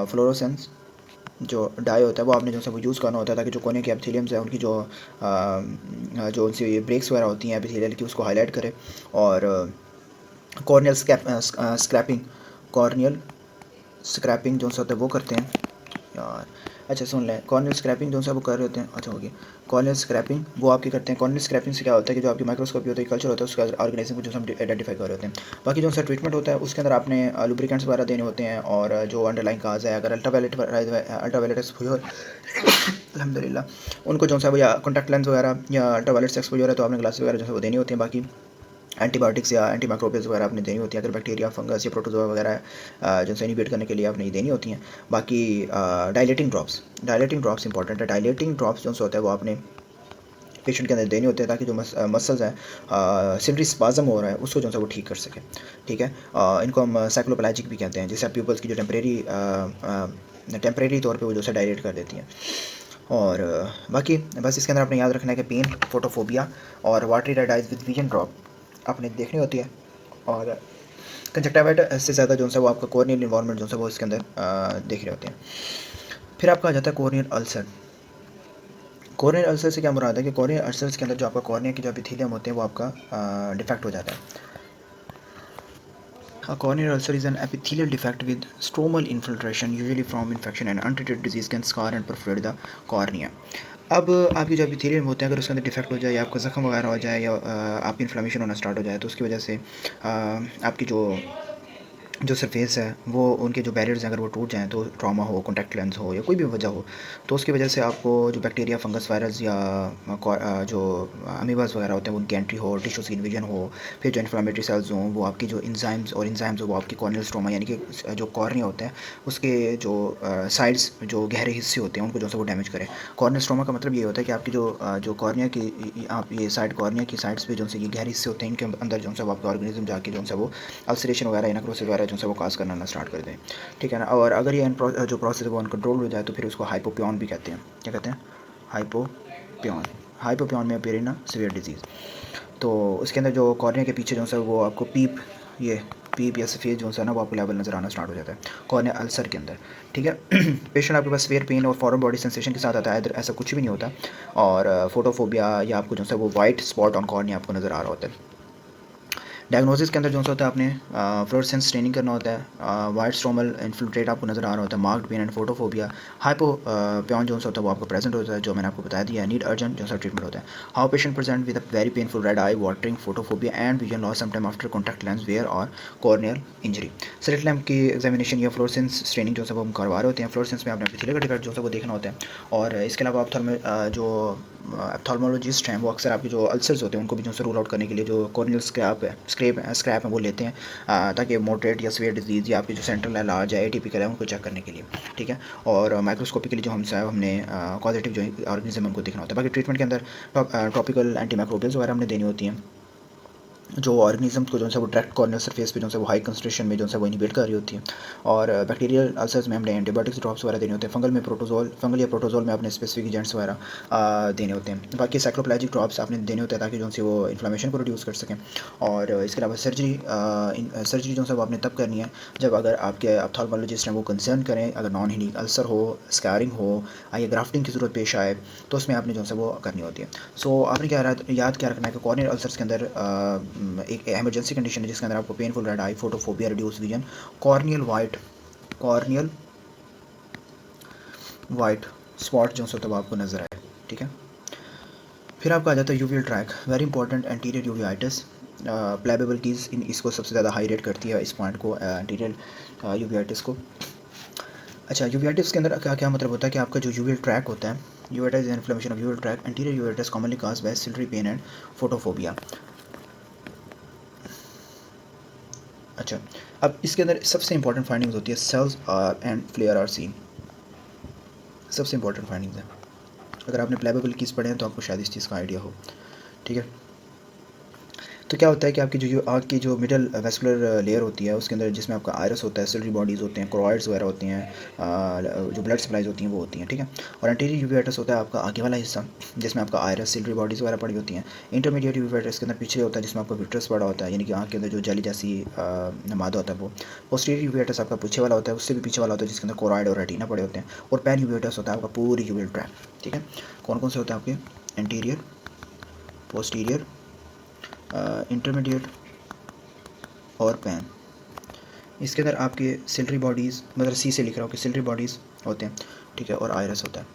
फ्लोरोसेंस जो डाई होता है वो आपने जो है वो यूज़ करना होता है ताकि जो कोने के एपिथेलियम्स है उनकी जो उनसे ब्रेक्स वगैरह होती हैं एपिथेलियल की उसको हाईलाइट करे। और कॉर्नियल स्क्रैपिंग कॉर्नियल स्क्रैपिंग जो होता है वो करते हैं यार, अच्छा सुन लें, कॉर्नियल स्क्रैपिंग जो है वो कर रहे होते हैं, अच्छा हो गया। कॉर्नियल स्क्रैपिंग वो आपकी करते हैं। कॉर्नियल स्क्रैपिंग से क्या होता है कि जो आपकी माइक्रोस्कोपी होता है, कल्चर होता है, उसका ऑर्गेनिज्म को जो हम आइडेंटिफाई कर रहे होते हैं। बाकी जो सा ट्रीटमेंट होता है उसके अंदर आपने लुब्रिकेंट्स वगैरह देने होते हैं, और जो अंडरलाइन काज है, अगर अल्ट्रावायलेट एक्सपोजर अल्हम्दुलिल्लाह उनको जो है वो या कॉन्टैक्ट लेंस वगैरह या अल्ट्रावायलेट से एक्सपोजर है तो आपने ग्लासेस वगैरह जो है वो देनी होती हैं। बाकी एंटीबायोटिक्स या एंटीमाइक्रोबियल्स वगैरह आपने देनी होती है, अगर बैक्टीरिया, फंगस या प्रोटोजोआ वगैरह जो इनिबिट करने के लिए आपने ये देनी होती हैं। बाकी डायलेटिंग ड्रॉप्स इंपॉर्टेंट है। डायलेटिंग ड्रॉप्स जो होता है वो आपने पेशेंट के अंदर देने होते हैं ताकि जो मसल्स हैं सिल्ड्री स्पाज़म हो रहा है उसको जो है वो ठीक कर सके, ठीक है। इनको हम साइक्लोपेलाजिक भी कहते हैं, जिससे प्यूपल्स की जो टेम्परेरी तौर पे वो जो है डायलेट कर देती हैं। और बाकी बस इसके अंदर आपने याद रखना है कि पेन, फोटोफोबिया और watery red eyes with vision drop आपने देखनी होती है। और कंजक्टिवाइटिस से ज़्यादा जो है वो आपका कॉर्नियल इन्वायरमेंट जो है वो इसके अंदर देख रहे होते हैं। फिर आपका आ जाता है कॉर्नियल अल्सर। कॉर्नियल अल्सर से क्या मुराद है कि कॉर्नियल अल्सर्स के अंदर जो आपका कॉर्निया के जो एपिथेलियम होते हैं वो आपका डिफेक्ट हो जाता है। A corneal ulcer is an epithelial defect with stromal infiltration, usually from infection, and untreated disease can scar and perforate the cornea. अब आपकी जो एपिथेलियम होते हैं अगर उसके अंदर डिफेक्ट हो जाए या आपका ज़ख्म वगैरह हो जाए या आपकी इन्फ्लेमेशन होना स्टार्ट हो जाए तो उसकी वजह से आपकी जो सरफेस है वो उनके जो बैरियर्स हैं अगर वो टूट जाएँ तो ट्रॉमा हो, कॉन्टैक्ट लेंस हो या कोई भी वजह हो तो उसकी वजह से आपको जो बैक्टीरिया, फंगस, वायरस या जो अमीबास वगैरह होते हैं उनकी एंट्री हो, टिश्यूज़ की इन्वेजन हो, फिर जो इन्फ्लेमेटरी सेल्स हों वो आपकी जो इंजाइम्स हो वो आपकी कॉर्नियल स्ट्रोमा यानी कि जो कॉर्निया होते हैं उसके जो साइड्स जो गहरे हिस्से होते हैं उनको जो है वो डैमेज करें। कॉर्नियल स्ट्रोमा का मतलब ये होता है कि आपकी जो कॉर्निया की आप ये साइड कॉर्निया की साइड्स पे जो है ये गहरे हिस्से होते हैं, इनके अंदर जो है वो आपका ऑर्गेनिज्म जाके जो है वो अल्सरेशन वगैरह या नेक्रोसिस वगैरह जो है वो काज करना स्टार्ट कर दें, ठीक है ना। और अगर ये जो प्रोसेस है वो अनकंट्रोल हो जाए तो फिर उसको हाइपोपियन भी कहते हैं। क्या कहते हैं? हाइपोपियन में अपीयर इन सीवियर डिजीज़। तो उसके अंदर जो कॉर्निया के पीछे जो है वो आपको पीप या सफ़ेद जो है ना वो आपको लेवल नज़र आना स्टार्ट हो जाता है कॉर्निया अल्सर के अंदर, ठीक है। पेशेंट आपके पास सीवियर पेन और फॉरेन बॉडी सेंसेशन के साथ आता है, ऐसा कुछ भी नहीं होता। और फोटोफोबिया या आपको जो है वो वाइट स्पॉट ऑन कॉर्निया आपको नज़र आ रहा होता है। डायग्नोसिस के अंदर जो होता है आपने फ्लोरेसेंस स्टेनिंग करना होता है, वाइट स्ट्रोमल इन्फिल्ट्रेट आपको नज़र आ रहा होता है, marked pain and photophobia, hypopyon जो होता है वो आपको प्रेजेंट होता है जो मैंने आपको बता दिया। नीड अर्जेंट जो सा ट्रीटमेंट होता है। How patient present with a very painful red eye, watering, photophobia and vision loss sometime after contact lens wear और कॉर्नियल इंजरी। स्लिट लैम्प की एग्जामिनेशन या फ्लोरेसेंस स्टेनिंग जो है वो हम करवा रहे होते हैं। फ्लोरेसेंस में आपने एपिथेलियल का डिफेक्ट जो है वो देखना होता है। और इसके अलावा आप जो एप्थॉल्मोलॉजिस्ट हैं वो अक्सर आपके जो अल्सर्स होते हैं उनको भी जो है रूल आउट करने के लिए जो कॉर्नियल स्क्रैप है वो लेते हैं ताकि मोडरेट या सीवियर डिजीज़ या आपकी जो सेंट्रल है, लार्ज है, एटीपिकल है, उनको चेक करने के लिए, ठीक है। और माइक्रोस्कोपी के लिए जो हमने पॉजिटिव जो ऑर्गेनिज्म उनको देखना होता है। बाकी ट्रीटमेंट के अंदर टॉपिकल एंटीमाइक्रोबियल्स वगैरह हमने देनी होती हैं। जो ऑर्गेनिज्म को जो है वो डायरेक्ट कॉर्नियल सरफेस पे जो है वो हाई कंसंट्रेशन में जो है वो इनहिबिट कर रही होती है। और बैक्टीरियल अल्सर्स में हमने एंटीबायोटिक्स ड्रॉप्स वगैरह देने होते हैं। फंगल में प्रोटोजोल, फंगल या प्रोटोजोल में अपने स्पेसिफिक एजेंट्स वगैरह देने होते हैं। बाकी साइक्लोप्लाजिक ड्रॉप्स आपने देने होते हैं ताकि जो है वो इन्फ्लेमेशन को रिड्यूस कर सकें। और इसके अलावा सर्जरी जो है वो आपने तब करनी है जब अगर आपके ऑप्थेल्मोलॉजिस्ट हैं वो कंसर्न करें, अगर नॉन हीलिंग अल्सर हो, स्कारिंग हो या ग्राफ्टिंग की ज़रूरत पेश आए तो उसमें आपने जो है वो करनी होती है। सो आपने याद क्या रखना है कि कॉर्नियल अल्सर्स के अंदर एक इमरजेंसी कंडीशन है जिसके अंदर आपको painful red eye, photophobia, reduce vision, corneal white spot जो है वो आपको नज़र आए। ठीक है, फिर आपका आ जाता है uveal tract, very important, anterior uveitis. प्लेबेबल कीज़ इसको सबसे ज़्यादा हाई रेट करती है, इस पॉइंट को, एंटीरियर यूवियाइटिस को। अच्छा, यूवियाइटिस के अंदर क्या क्या मतलब होता है कि आपका जो यूवियल ट्रैक होता है, uveitis is inflammation of uveal tract, anterior uveitis commonly caused by ciliary pain and photophobia. अच्छा, अब इसके अंदर सबसे इंपॉर्टेंट फाइंडिंग्स होती है cells and flare are seen, सबसे इंपॉर्टेंट फाइंडिंग्स है। अगर आपने प्लेबेबल कीज़ पढ़े हैं तो आपको शायद इस चीज़ का आइडिया हो। ठीक है, तो क्या होता है कि आपकी जो आँख की जो मिडल वेस्कुलर लेयर होती है उसके अंदर जिसमें आपका आयरस होता है, सिलरी बॉडीज़ होते हैं, क्रोइड्स वगैरह होती हैं, जो ब्लड सप्लाईज होती हैं वो होती हैं। ठीक है, और एंटीरियर यूवियाइटिस होता है आपका आगे वाला हिस्सा जिसमें आपका आयरस, सिलरी बॉडीज़ वगैरह पड़ी होती हैं। इंटरमीडिएट यूवियाइटिस के अंदर पीछे होता है जिसमें आपका विट्रस पड़ा होता है, यानी कि आँख के अंदर जो जेली जैसी मादा होता है वो। पोस्टीरियर यूवियाइटिस आपका पीछे वाला होता है, उससे भी पीछे वाला होता है जिसके अंदर क्रोइड और रेटिना पड़े होते हैं। और पैन यूवियाइटिस होता है आपका पूरी यूवियल ट्रैक। ठीक है, कौन कौन से होते हैं आपके? एंटीरियर, पोस्टीरियर, इंटरमीडिएट और पैन। इसके अंदर आपके सिलरी बॉडीज़, मतलब सी से लिख रहा हूँ कि सिलरी बॉडीज़ होते हैं। ठीक है, और आयरस होता है।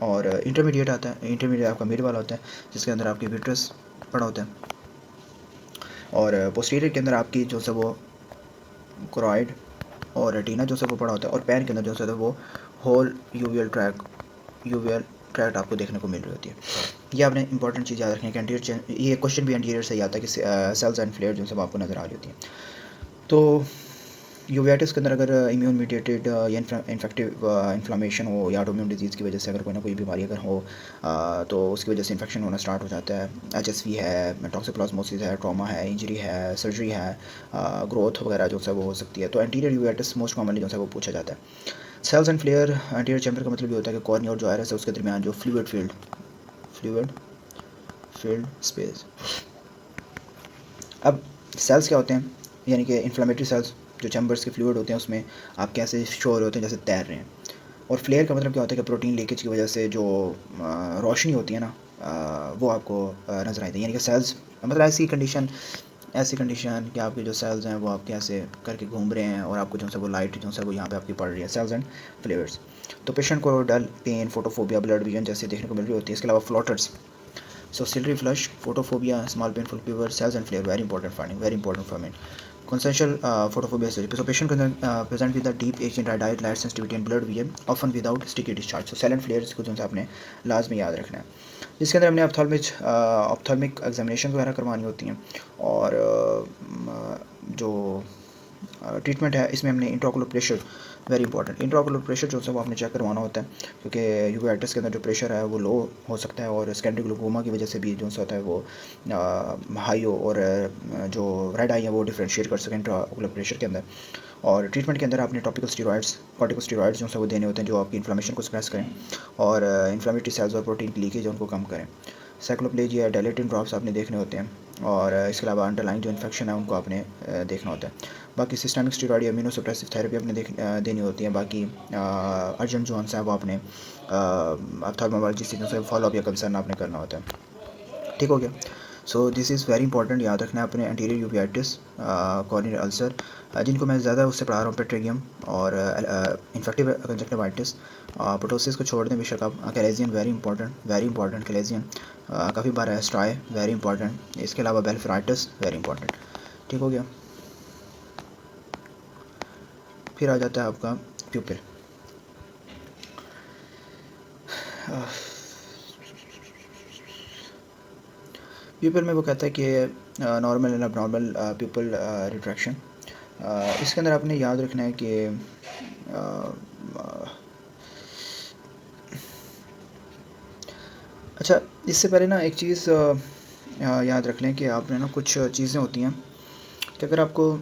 और इंटरमीडिएट आता है, इंटरमीडिएट आपका मिड वाला होता है जिसके अंदर आपकी विट्रस पड़ा होता है। और पोस्टीरियर के अंदर आपकी जो है वो क्रोइड और रेटिना जो है वो पड़ा होता है। और पैन के अंदर जो है वो होल यूवियल ट्रैक्ट आपको देखने को मिल रही होती है। ये आपने इंपॉर्टेंट चीज़ याद रखनी है कि एंटीरियर, ये क्वेश्चन भी एंटीरियर से ही आता है कि सेल्स एंड फ्लेयर जो है आपको नज़र आ रही होती है। तो यूवियाटिस के अंदर अगर इम्यून मीडिएटेड या इन्फेक्टिव इन्फ्लामेशन हो या ऑटोइम्यून डिजीज़ की वजह से अगर कोई ना कोई बीमारी अगर हो तो उसकी वजह से इन्फेक्शन होना स्टार्ट हो जाता है। HSV है, टॉक्सिप्लाज्मोसिस है, ट्रॉमा है, इंजरी है, सर्जरी है, ग्रोथ वगैरह जो है वो हो सकती है। तो एंटीरियर यूवियाटिस मोस्ट कॉमनली जो है वो पूछा जाता है। Cells and flare anterior chamber का मतलब ये होता है कि कॉर्निया और जो आयरस है उसके दरमियान जो फ्लूइड फील्ड स्पेस। अब सेल्स क्या होते हैं, यानी कि इन्फ्लेमेटरी सेल्स जो चैम्बर्स के फ्लूइड होते हैं उसमें आप कैसे शो हो रहे होते हैं, जैसे तैर रहे हैं। और फ्लेयर का मतलब क्या होता है कि प्रोटीन लीकेज की वजह से जो रोशनी होती है ना, वो आपको नज़र आती है। यानी कि सेल्स मतलब ऐसी कंडीशन कि आपके जो सेल्स हैं वो आपके ऐसे करके घूम रहे हैं और आपको जो है वो लाइट जो है वो यहाँ पे आपकी पड़ रही है, सेल्स एंड फ्लेयर्स। तो पेशेंट को डल, पेन, फोटोफोबिया, ब्लड विजन जैसे देखने को मिल रही होती है। इसके अलावा floaters, so ciliary flush, photophobia, small painful fever, cells and flare, very important finding, very important for me. Consensual photophobia surgery. So patient can present with a deep Asian red eye, light sensitivity and blurred vision, often without sticky discharge. So silent flares को जो है आपने लाजमी याद रखना है। इसके अंदर हमने ऑप्थेल्मिक एग्जामिनेशन वगैरह करवानी होती हैं। और जो ट्रीटमेंट है इसमें हमने intraocular pressure, very important, intraocular pressure जो है वो आपने चेक करवाना होता है क्योंकि यूवेटिस के अंदर जो प्रेशर है वो लो हो सकता है और सेकेंडरी ग्लूकोमा की वजह से भी जो होता है वो हाई हो और जो रेड आई है वो डिफ्रेंशिएट कर सकें इंट्राओकुलर प्रेशर के अंदर। और ट्रीटमेंट के अंदर आपने टॉपिकल स्टीरॉइड्स, कॉर्टिकोस्टीरॉइड्स जो है वो देने होते हैं जो आपकी इन्फ्लेमेशन को सप्रेस करें और इन्फ्लेमेटरी सेल्स और प्रोटीन की लीकेज उनको कम करें। साइक्लोप्लेजिया, डायलेटिन ड्रॉप्स आपने देखने होते हैं। और इसके अलावा अंडरलाइंग जो इन्फेक्शन है उनको आपने देखना होता है। बाकी सिस्टमिक स्टीरॉइड, इम्यूनोसप्रेसिव थेरेपी आपने देनी होती है। बाकी अर्जेंट जो है वो आपने ऑप्थेल्मोलॉजिस्ट से फॉलोअप या कंसर्न आपने करना होता है। ठीक हो गया। सो दिस इज़ वेरी इंपॉर्टेंट, याद रखना है अपने एंटीरियर यूवियाटिस, कॉर्नियल अल्सर, जिनको मैं ज़्यादा उससे पढ़ा रहा हूँ, पेट्रेगियम और इन्फेक्टिव कंजक्टिवाइटिस। पोटोसिस को छोड़ दें बेशक आप। कैलेजियन वेरी इंपॉर्टेंट कैलेजियन, काफ़ी बार है। स्ट्राई वेरी इंपॉर्टेंट। इसके अलावा बेल्फराइटिस वेरी इंपॉर्टेंट। ठीक हो गया। फिर आ जाता है आपका प्यूपिल। प्यूपिल में वो कहता है कि नॉर्मल एंड अबनॉर्मल प्यूपिल रिट्रैक्शन। इसके अंदर आपने याद रखना है कि अच्छा, इससे पहले ना एक चीज़ याद रख लें कि आपने ना कुछ चीज़ें होती हैं कि अगर आपको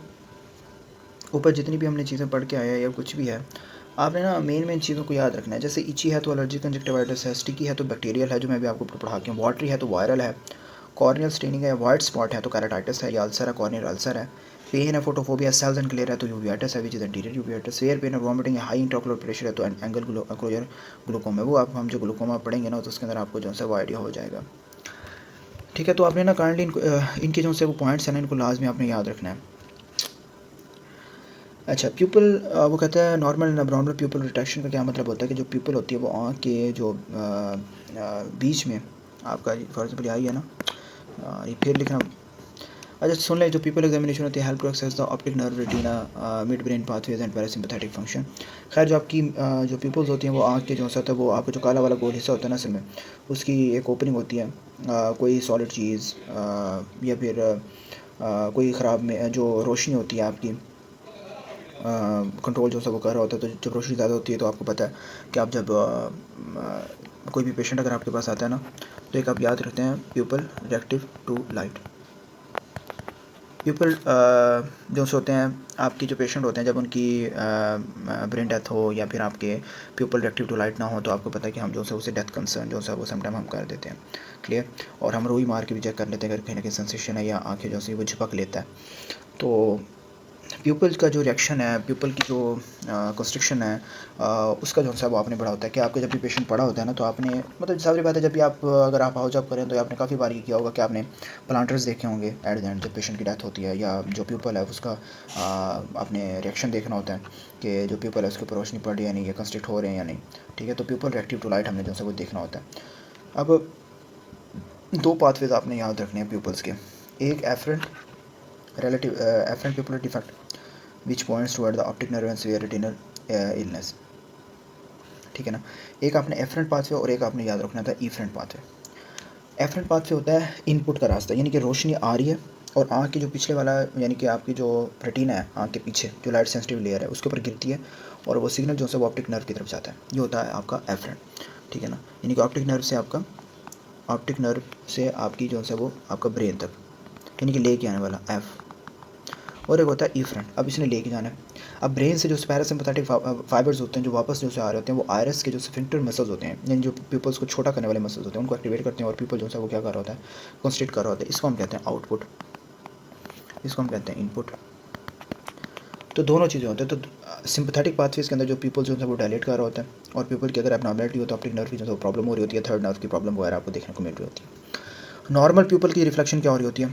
ऊपर जितनी भी हमने चीज़ें पढ़ के आए हैं या कुछ भी है, आपने ना मेन चीज़ों को याद रखना है। जैसे इची है तो एलर्जिक कंजक्टिवाइटिस है, स्टिकी है तो बैक्टीरियल है, जो मैं भी आपको पढ़ा के हूँ, वाटरी है तो वायरल है, कॉर्नियल स्टेनिंग है, वाइट स्पॉट है तो कैराटाइटिस है या अल्सर है, कॉर्नियल अल्सर है, पेन है, फोटोफोबिया, सेल्स एनक्लेयर है तो यूवियाटिस है which is anterior uveitis, fair pain है, वॉमिटिंग है, हाई इंट्राकुलर प्रेशर है तो एंगल क्लोजर ग्लूकोमा है। वो आप हम जो ग्लूकोमा पढ़ेंगे ना तो उसके अंदर आपको जो है वो आइडिया हो जाएगा। ठीक है, तो आपने ना काइंडली इनके जो से वो पॉइंट्स हैं ना, इनको लाजमी आपने याद रखना है। अच्छा, प्यूपल वो कहता है normal and abnormal pupil retraction का क्या मतलब होता है कि जो प्यूपल होती है वो आँख के जो बीच में आपका फॉर एग्जाम्पल आई है ना, ये फिर लिखना। अच्छा सुन ले, जो पीपल एग्जामिनेशन होती है help to assess the optic nerve retina midbrain pathways and parasympathetic function. खैर जो आपकी जो पीपल्स होती हैं वो आँख के जो होता है वो आपका जो काला वाला गोल हिस्सा होता है ना असल में, उसकी एक ओपनिंग होती है। कोई सॉलिड चीज़ या फिर कोई ख़राब में जो रोशनी होती है आपकी कंट्रोल जो सा वो कर रहा होता है। तो जब रोशनी ज़्यादा होती है तो आपको पता है कि आप जब कोई भी पेशेंट अगर आपके पास आता है ना तो एक आप याद रखते हैं pupil reactive to light. Pupil जो होते हैं आपके जो पेशेंट होते हैं जब उनकी ब्रेन डेथ हो या फिर आपके पीपल रिएक्टिव टू लाइट ना हो तो आपको पता है कि हम जो है उसे डेथ कंसर्न जो है वो समटाइम हम कर देते हैं। क्लियर, और हम रोई मार के भी चेक कर लेते हैं अगर कहीं ना कहीं सेंसेशन है या आँखें जो है वो झपक लेता है। तो प्यूपल का जो रिएक्शन है, प्यूपल की जो कंस्ट्रक्शन है उसका जो सा वो आपने पढ़ा होता है कि आपका जब भी पेशेंट पड़ा होता है ना तो आपने मतलब सारी बात है जब भी आप अगर आप हाउस जॉब करें तो आपने काफ़ी बार ये किया होगा कि आपने प्लांटर्स देखे होंगे एट द एंड जब पेशेंट की डेथ होती है या जो प्यूपल है उसका आपने रिएक्शन देखना होता है कि जो प्यूपल है उसके ऊपर रोशनी पड़ रही है या नहीं, ये कंस्ट्रक्ट हो रहे हैं या नहीं। ठीक है, तो प्यूपल रिएक्टिव टू लाइट हमने जो सा वो देखना होता है। अब दो पाथवेज आपने याद रखने हैं प्यूपल्स के, एक efferent relative afferent pupillary defect which points toward the optic nerve and severe retinal illness। ठीक है ना, एक आपने एफरेंट पाथवे और एक आपने याद रखना था ईफरेंट पाथवे। एफरेंट पाथवे होता है इनपुट का रास्ता, यानी कि रोशनी आ रही है और आँख के जो पिछले वाला यानी कि आपकी जो रेटिना है आँख के पीछे जो लाइट सेंसिटिव लेयर है उसके ऊपर गिरती है और वो सिग्नल जो है वो ऑप्टिक नर्व की तरफ जाता है, ये होता है आपका एफरेंट। ठीक है ना, यानी कि ऑप्टिक नर्व से आपकी जो है वो आपका ब्रेन तक यानी कि लेके आने वाला एफ, और एक होता है ई फ्रंट, अब इसने लेके जाना है। अब ब्रेन से जो पैरासिम्पैथेटिक फाइबर्स होते हैं जो वापस जो से आ रहे होते हैं वो आयरस के जो स्फिंक्टर मसल्स होते हैं यानी जो पीपल्स को छोटा करने वाले मसल्स होते हैं उनको एक्टिवेट करते हैं और पीपल जो है वो क्या कर रहा होता है, कंस्ट्रिक्ट कर रहा होता है। इसको हम कहते हैं आउटपुट, इसको हम कहते हैं इनपुट। तो दोनों चीज़ें होती हैं। तो सिंपैथेटिक पाथवेज के अंदर जो पीपल जो है वो डायलेट कर रहा होता है और पीपल की अगर एबनॉर्मलिटी हो तो ऑप्टिक नर्व की जो प्रॉब्लम हो रही होती है, थर्ड नर्व की प्रॉब्लम वगैरह आपको देखने को मिल रही होती है। नॉर्मल पीपल की रिफ्लेक्शन क्या हो रही होती है,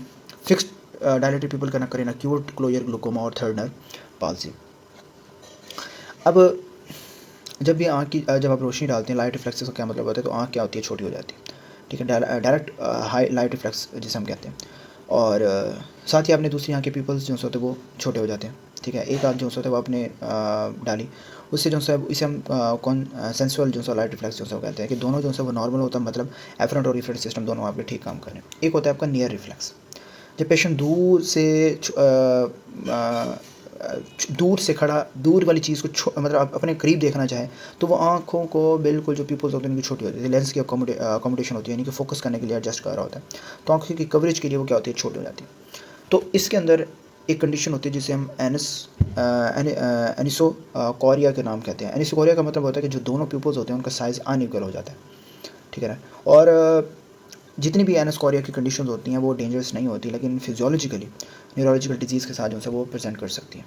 फिक्स्ड डायलेटेड पीपल का करें एक्यूट क्लोजर ग्लूकोमा और थर्ड नर्व पाल्सी। अब जब भी आँख की जब आप रोशनी डालते हैं लाइट रिफ्लेक्स का क्या मतलब होता है, तो आँख क्या होती है, छोटी हो जाती है। ठीक है, डायरेक्ट हाई लाइट रिफ्लेक्स जिसे हम कहते हैं। और साथ ही आपने दूसरी आँख के पीपल्स जो होते हैं वो छोटे हो जाते हैं। ठीक है, एक आँख जो होता है वो आपने डाली, उससे जो है इसे हम कौन सेंसुअल जो लाइट रिफ्लेक्स जो कहते हैं कि दोनों जो है वो नॉर्मल होता है, मतलब एफरेंट और इफरेंट सिस्टम दोनों आपके ठीक काम करें। एक होता है आपका नियर रिफ्लेक्स, जब पेशेंट दूर से खड़ा दूर वाली चीज़ को मतलब अपने करीब देखना चाहे तो वो आँखों को बिल्कुल जो पीपल्स होते हैं उनकी छोटी होती है, लेंस की अकोमोडेशन होती है यानी कि फोकस करने के लिए एडजस्ट कर रहा होता है, तो आँखों की कवरेज के लिए वो क्या होती है, छोटी हो जाती है। तो इसके अंदर एक कंडीशन होती है जिसे हम एनिसोकोरिया के नाम कहते हैं। एनिसोकोरिया का मतलब होता है कि जो दोनों पीपल्स होते हैं उनका साइज़ अनइक्वल हो जाता है। ठीक है ना, और जितनी भी एनिसोकोरिया की कंडीशंस होती हैं वो डेंजरस नहीं होती, लेकिन फिजियोलॉजिकली न्यूरोलॉजिकल डिजीज़ के साथ जो है वो प्रेजेंट कर सकती हैं।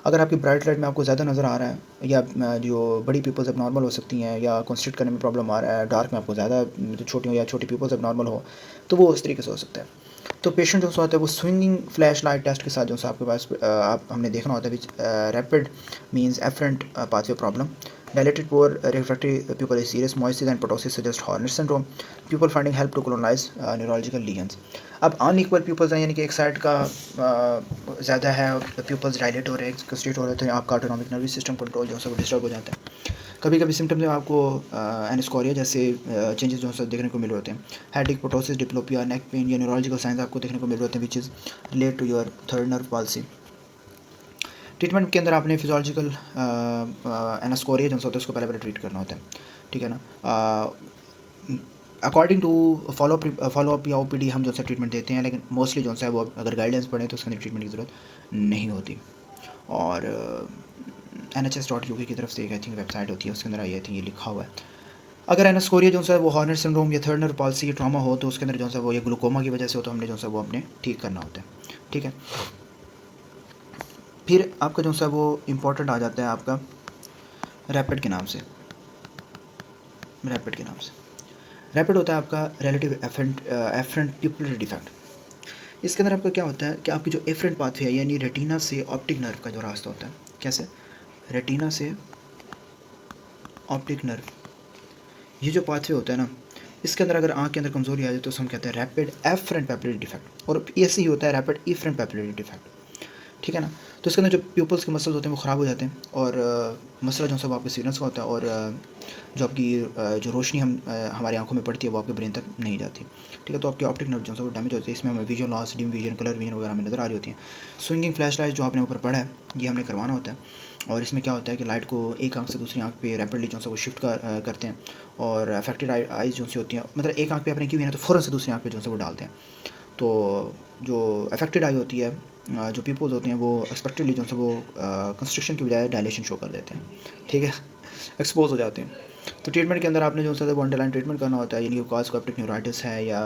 अगर आपकी ब्राइट लाइट में आपको ज़्यादा नज़र आ रहा है या जो बड़ी पीपल्स अब नॉर्मल हो सकती हैं या कंस्ट्रक्ट करने में प्रॉब्लम आ रहा है, डार्क में आपको ज़्यादा जो छोटी हो या छोटी पीपल्स अब नॉर्मल हो, तो वो उस तरीके से हो सकता है। तो पेशेंट जो होता है वो स्विंगिंग फ्लैश लाइट टेस्ट के साथ जो आपके पास आप हमने देखना होता है which rapid means afferent pathway problem, dilated poor refractory pupil is serious, moises and ptosis suggest Horner syndrome, pupil finding help to colonize neurological lesions। अब अनइक्वल pupils हैं यानी कि एक साइड का ज़्यादा है pupils डायलेट हो रहे हैं, कंस्ट्रिक्ट हो रहे हैं, तो आपका ऑटोनॉमिक नर्वस सिस्टम कंट्रोल जो है वो डिस्टर्ब हो जाता है। कभी कभी सिम्टम्स में आपको एनिस्कोरिया जैसे चेंजेस जो है देखने को मिल रहे होते हैं, headache, ptosis, diplopia, neck pain या न्यूरोलॉजिकल साइंस आपको देखने को मिल रहे होते हैं which is relate to your third nerve palsy. Treatment के अंदर आपने फिजियोलॉजिकल एनास्कोरिया जो होता है उसको पहले ट्रीट करना होता है। ठीक है ना, अकॉर्डिंग टू फॉलो अप या ओपीडी हम जो सा ट्रीटमेंट देते हैं, लेकिन मोस्टली जो सा वो अगर गाइडेंस पढ़ें तो उसके अंदर ट्रीटमेंट की ज़रूरत नहीं होती। और NHS.UK की तरफ से एक आई थिंक वेबसाइट होती है, उसके अंदर आई थिंक ये लिखा हुआ है। अगर एनास्कोरिया जो है वो हॉर्नर सिंड्रोम या थर्ड नर्व पॉल्सी की ट्रॉमा हो तो उसके अंदर जो है वो ये ग्लूकोमा की वजह से हो तो हमने जो है वो अपने ठीक करना होता है, ठीक है। फिर आपका जो है वो इम्पोर्टेंट आ जाता है आपका रैपिड के नाम से। रैपिड के नाम से रैपिड होता है आपका रिलेटिव एफरेंट प्यूपिलरी डिफेक्ट। इसके अंदर आपका क्या होता है कि आपकी जो एफरेंट पाथवे है यानी रेटिना से ऑप्टिक नर्व का जो रास्ता होता है, कैसे, रेटिना से ऑप्टिक नर्व, ये जो पाथवे होता है ना, इसके अंदर अगर आँख के अंदर कमजोरी आ जाए तो हम कहते हैं रैपिड एफरेंट पैपिलरी डिफेक्ट, और ऐसे ही होता है रैपिड इफरेंट पैपिलरी डिफेक्ट, ठीक है ना। तो इसके अंदर जो प्यूपल्स के मसल्स होते हैं वो ख़राब हो जाते हैं और मसला जो सब आपके सीनस का होता है, और जो आपकी जो रोशनी हमारी आंखों में पड़ती है वो आपके ब्रेन तक नहीं जाती, ठीक है। तो आपकी ऑप्टिक नर्व जो है वो डैमेज होती है, इसमें हमें visual loss, dim vision, colour vision वगैरह हमें नज़र आ रही होती हैं। स्विंगिंग फ्लैश लाइट जो आपने ऊपर पढ़ा है ये हमने करवाना होता है, और इसमें क्या होता है कि लाइट को एक आंख से दूसरी आंख पे रैपिडली जो है वो शिफ्ट करते हैं, और अफेक्टेड आईज जो सी होती हैं, मतलब एक आंख पे आपने की हुई है तो फ़ौरन से दूसरी आंख पे जो है वो डालते हैं। तो जो अफेक्टेड आई होती है, जो पीपल्स होते हैं वो एक्सपेक्टेडली जो है वो कंस्ट्रक्शन की बजाय डायलेशन शो कर देते हैं, ठीक है, एक्सपोज हो जाते हैं। तो ट्रीटमेंट के अंदर आपने जो है वो अंडरलाइन ट्रीटमेंट करना होता है, यानी कि कॉज को ऑप्टिक न्यूराइटिस है या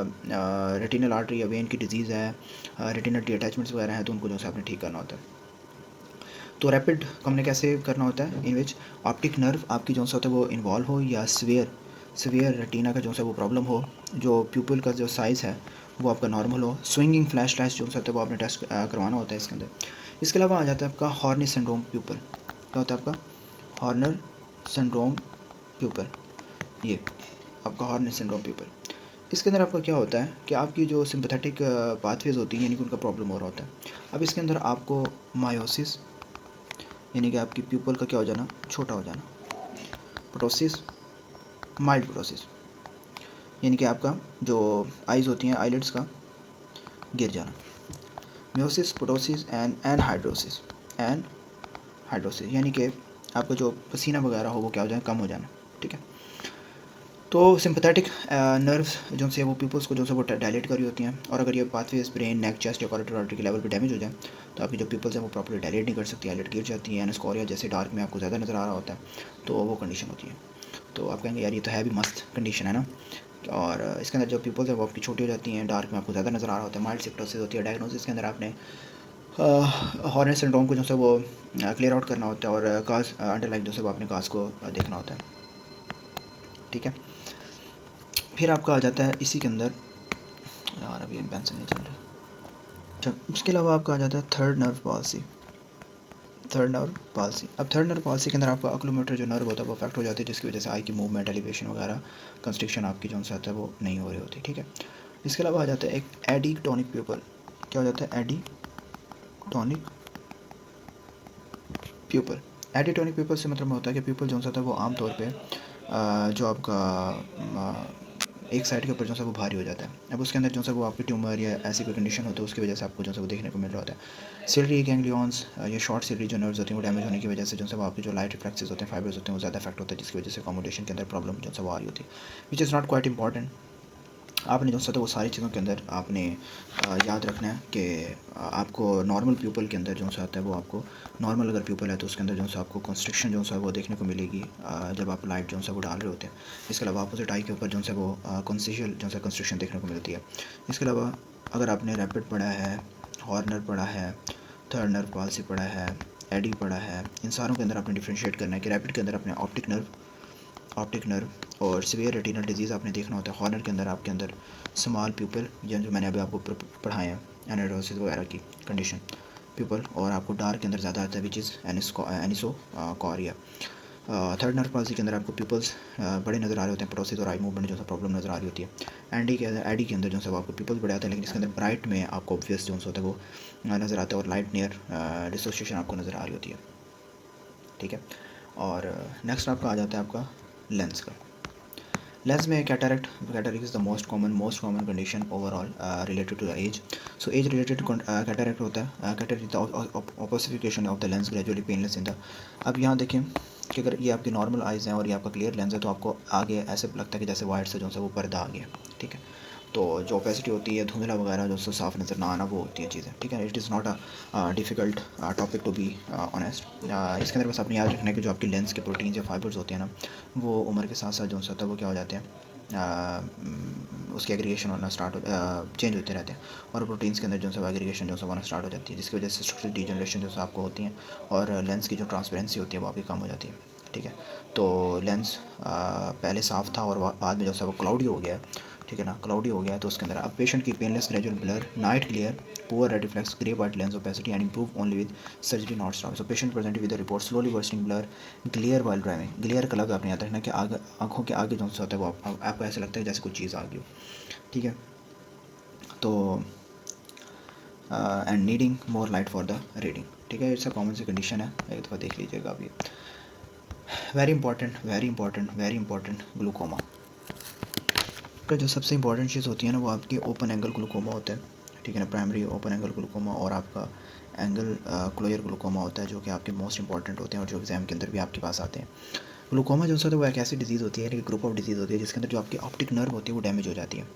रेटिनल आर्टरी या वेन की डिजीज़ है, रेटिनल डी अटैचमेंट्स वगैरह हैं, तो उनको जो है आपने ठीक करना होता है। तो रैपिड हमने कैसे करना होता है, इन विच ऑप्टिक नर्व आपकी जो होता है वो इन्वॉल्व हो, या सीवियर रेटिना का जो है वो प्रॉब्लम हो, जो प्यूपिल का जो साइज़ है वो आपका नॉर्मल हो, स्विंगिंग फ्लैश लाइट्स जो होता है वो आपने टेस्ट करवाना होता है इसके अंदर। इसके अलावा आ जाता है आपका हॉर्नी सिंड्रोम प्यूपल। क्या होता है आपका हॉर्नर सिंड्रोम प्यूपल, ये आपका हॉर्नी सिंड्रोम प्यूपल। इसके अंदर आपका क्या होता है कि आपकी जो सिंपैथेटिक पाथवेज होती हैं यानी कि उनका प्रॉब्लम हो रहा होता है। अब इसके अंदर आपको मायोसिस यानी कि आपकी प्यूपल का क्या हो जाना, छोटा हो जाना, प्टोसिस, माइल्ड प्टोसिस यानी कि आपका जो आइज़ होती हैं आईलिड्स का गिर जाना, म्योसिस, प्टोसिस एंड हाइड्रोसिस यानी कि आपका जो पसीना वगैरह हो वो क्या हो जाए, कम हो जाना, ठीक है। तो सिंपैथेटिक नर्व्स जो से वो पीपल्स को जो से वो डायलेट करी होती हैं, और अगर ये पाथवेज ब्रेन, नेक, चेस्ट या कॉरिडोर आर्टरी के लेवल पे डैमेज हो जाए तो आपकी जो पीपल्स हैं वो प्रॉपर्ली डायलेट नहीं कर सकती, आईलिड गिर जाती है, एनास्कोरिया जैसे डार्क में आपको ज़्यादा नज़र आ रहा होता है, तो वो कंडीशन होती है। तो आप कहेंगे यार ये तो है भी मस्त कंडीशन है ना, और इसके अंदर जो पीपल्स है वो आपकी छोटी हो जाती हैं, डार्क में आपको ज़्यादा नज़र आ रहा होता है, माइल्ड सिप्टोसिस होती है। डायग्नोसिस के अंदर आपने हॉर्नर सिंड्रोम को जो है वो क्लियर आउट करना होता है, और काज अंडरलाइन जो है वो आपने काज को देखना होता है, ठीक है। फिर आपका आ जाता है इसी के अंदर, यार अभी पेंसिल नहीं चल रहा, अच्छा, उसके अलावा आपका आ जाता है थर्ड नर्व पॉल्सी। अब थर्ड नर्व पॉल्सी के अंदर आपका ऑक्यूलोमोटर जो नर्व होता है वो अफेक्ट हो जाती है, जिसकी वजह से आई की मूवमेंट, एलिवेशन वगैरह, कंस्ट्रिक्शन आपकी जो सा है वो नहीं हो रही होती, ठीक है। इसके अलावा आ जाता है एक एडिटोनिक प्यूपल। क्या हो जाता है, एडिटोनिक प्यूपल। एडिटोनिक प्यूपल से मतलब होता है कि प्यूपल जो सा है वो आमतौर पर जो आपका एक साइड के ऊपर जो है वो भारी हो जाता है। अब उसके अंदर जो है वो आपकी ट्यूमर या ऐसी कोई कंडीशन होती है उसकी वजह से आपको जो है वो देखने को मिल रहा होता है। सिलरी गैंग्लियंस या शॉर्ट सिलरी जो नर्व्स होती हैं वो डैमेज होने की वजह से जो है वो आपके जो लाइट रिफ्लेक्सेस होते हैं, फाइबर्स होते हैं वो ज़्यादा इफेक्ट होता है, जिसकी वजह से अकोमोडेशन के अंदर प्रॉब्लम जो है वो आ रही होती है, which is not quite important. आपने जो है वो सारी चीज़ों के अंदर आपने याद रखना है कि आपको नॉर्मल प्यूपल के अंदर जो सा आता है वो आपको नॉर्मल अगर प्यूपल है तो उसके अंदर जो सा आपको कंस्ट्रक्शन जो सा वो देखने को मिलेगी जब आप लाइट जो सा वो डाल रहे होते हैं। इसके अलावा अपोजिट आई के ऊपर जो सा वो कॉन्सिशियल जो सा कंस्ट्रक्शन देखने को मिलती है। इसके अलावा अगर आपने रैपिड पढ़ा है, हॉर्नर पढ़ा है, थर्ड नर्व पॉल्सी पढ़ा है, एडी पढ़ा है, इन सारों के अंदर आपने डिफ्रेंशिएट करना है कि रैपिड के अंदर अपने ऑप्टिक नर्व और सीवियर रेटिनल डिजीज़ आपने देखना होता है। हॉर्नर के अंदर आपके अंदर स्मॉल प्यूपल जो मैंने अभी आपको पढ़ाए हैं, एनाडोसिस वगैरह की कंडीशन प्यूपल, और आपको डार्क के अंदर ज़्यादा आता है which is anisocoria. Third nerve palsy के अंदर आपको प्यूपल्स बड़े नज़र आ रहे होते हैं, प्रोसेस और आई मूवमेंट जो सा प्रॉब्लम नज़र आ रही होती है। एडी के अंदर जो है आपको प्यूपल्स बड़े आते हैं, लेकिन इसके अंदर ब्राइट में आपको ऑब्वियस जो होता है वो नज़र आता है, और लाइट नियर डिसोसिएशन आपको नज़र आ रही होती है, ठीक है। और नेक्स्ट आपका आ जाता है आपका लेंस का। लेंस में cataract is the most common condition overall related to the age. So age related cataract होता है। Cataract the opacification of the lens gradually painless in the. अब यहाँ देखें कि अगर ये आपकी नॉर्मल आइज़ हैं और ये आपका क्लियर लेंस है तो आपको आगे ऐसे लगता है कि जैसे वाइट से जो है वो पर्दा आ गया, ठीक है। तो जो ओपेसिटी होती है, धुंधला वगैरह जो उससे साफ नज़र ना आना, वो होती है चीज़ें, ठीक है। It is not a difficult topic to be honest. इसके अंदर बस आपने याद रखना है कि जो आपकी लेंस के प्रोटीन्स या फाइबर्स होते हैं ना, वो उम्र के साथ साथ जो होता है वो क्या हो जाते हैं, उसकी एग्रीगेशन होना स्टार्ट हो चेंज होते रहते हैं, और प्रोटीन्स के अंदर जो है एग्रीगेशन जो है होना स्टार्ट हो जाती है, जिसकी वजह से स्ट्रक्चरल डीजनरेशन जो है आपको होती है, और लेंस की जो ट्रांसपेरेंसी होती है वो आपकी कम हो जाती है, ठीक है। तो लेंस पहले साफ़ था और बाद में जो है वो क्लाउडी हो गया है, ठीक है ना, क्लाउडी हो गया है। तो उसके अंदर अब पेशेंट की painless gradual blur, night clear, poor red reflex, grey white lens opacity and improve only with surgery not stop. So patient present with the report slowly worsening blur, glare while driving. Glare का लग आपने याद रखना कि आगे आँखों के आगे जो होता है वो आपको ऐसा लगता है जैसे कोई चीज़ आ गई हो, ठीक है। तो and needing more light for the reading, ठीक है। इट्स अ कॉमन सी कंडीशन है, एक दफ़ा देख लीजिएगा अभी। वेरी इंपॉर्टेंट ग्लूकोमा का जो सबसे इंपॉर्टेंट चीज़ होती है ना, वो आपकी ओपन एंगल ग्लूकोमा होता है, ठीक है ना। प्राइमरी ओपन एंगल ग्लूकोमा और आपका एंगल क्लोजर ग्लूकोमा होता है, जो कि आपके मोस्ट इंपॉर्टेंट होते हैं और जो एग्जाम के अंदर भी आपके पास आते हैं। ग्लूकोमा जो होता है वो एक ऐसी डिजीज़ होती है, यानी कि ग्रुप ऑफ डिजीज़ होती है जिसके अंदर जो आपकी ऑप्टिक नर्व होती है वो डैमेज हो जाती है,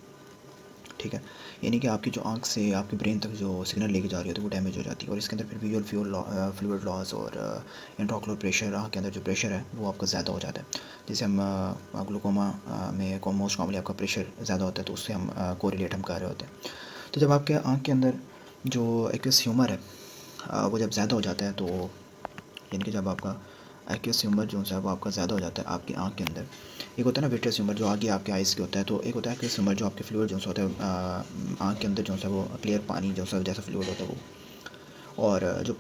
ठीक है। यानी कि आपकी जो आँख से आपके ब्रेन तक जो सिग्नल लेके जा रही होती है वो डैमेज हो जाती है, और इसके अंदर फिर विजुअल फ्लूइड लॉस और इंट्राओकुलर प्रेशर, आँख के अंदर जो प्रेशर है वो आपका ज़्यादा हो जाता है, जिसे हम ग्लूकोमा में मोस्ट कॉमनली आपका प्रेशर ज़्यादा होता है, तो उससे हम कोरिलेट हम कर रहे होते हैं। तो जब आपके आँख के अंदर जो एक्वस ह्यूमर है वो जब ज़्यादा हो जाता है, तो यानी कि जब आपका एक्वस ह्यूमर जो है वो आपका ज़्यादा हो जाता है आपकी आँख के अंदर, एक होता है ना विट्रियस ह्यूमर जो आगे आपके आइज़ के होता है, तो एक होता है एक्वस ह्यूमर जो आपके फ्लूइड जो होता है आँख के अंदर जो है वो क्लियर पानी जो है जैसा फ्लूइड होता है वो, और जो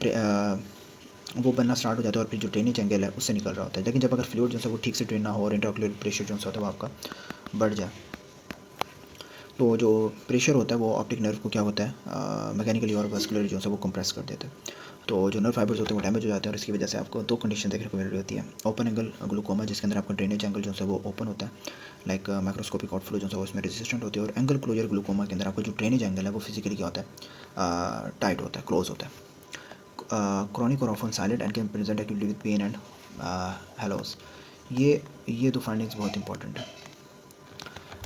वो बनना स्टार्ट हो जाता है, और फिर जो ड्रेनेज एंगल है उससे निकल रहा होता है। लेकिन जब अगर फ्लूइड जो है वो ठीक से ड्रेन ना हो और इंट्राओकुलर प्रेशर जो होता है वो आपका बढ़ जाए, तो जो प्रेशर होता है वो ऑप्टिक नर्व को क्या होता है मैकेनिकली और वस्कुलर जो है वो कंप्रेस कर देता है, तो जो नर्व फाइबर्स होते हैं वो डैमेज हो जाते हैं, और इसकी वजह से आपको दो कंडीशन देखने को मिल रही होती है। ओपन एंगल ग्लूकोमा जिसके अंदर आपका ड्रेनेज एंगल जो है वो ओपन होता है, लाइक माइक्रोस्कोपिक आउटफ्लो जो है उसमें रेजिस्टेंट होती है, और एंगल क्लोजर ग्लूकोमा के अंदर आपका जो ड्रेनेज एंगल है वो फिजिकली क्या होता है, टाइट होता है, क्लोज होता है। क्रॉनिक और often silent and can present acutely with pain and halos. ये दो फाइंडिंग्स बहुत इंपॉर्टेंट है।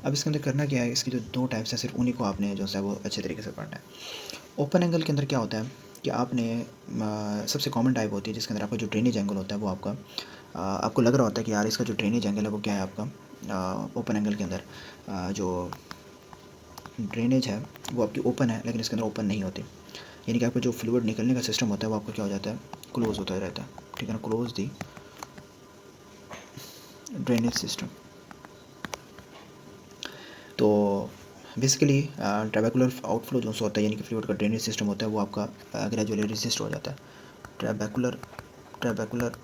अब इसके अंदर करना क्या है, इसकी जो दो टाइप्स हैं सिर्फ उन्हीं को आपने जो है वो अच्छे तरीके से पढ़ना है। ओपन एंगल के अंदर क्या होता है कि आपने सबसे कॉमन टाइप होती है जिसके अंदर आपका जो ड्रेनेज एंगल होता है वो आपका आपको लग रहा होता है कि यार इसका जो ड्रेनेज एंगल है वो क्या है आपका ओपन एंगल के अंदर जो ड्रेनेज है वो आपकी ओपन है, लेकिन इसके अंदर ओपन नहीं होती, यानी कि आपका जो फ्लूइड निकलने का सिस्टम होता है वो आपका क्या हो जाता है, क्लोज होता रहता है, ठीक है ना, क्लोज दी ड्रेनेज सिस्टम। तो बेसिकली ट्रैबेकुलर आउटफ्लो जो होता है, यानी कि फ्लूइड का ड्रेनेज सिस्टम होता है वो आपका ग्रेजुअली रेजिस्ट हो जाता है। ट्रैबेकुलर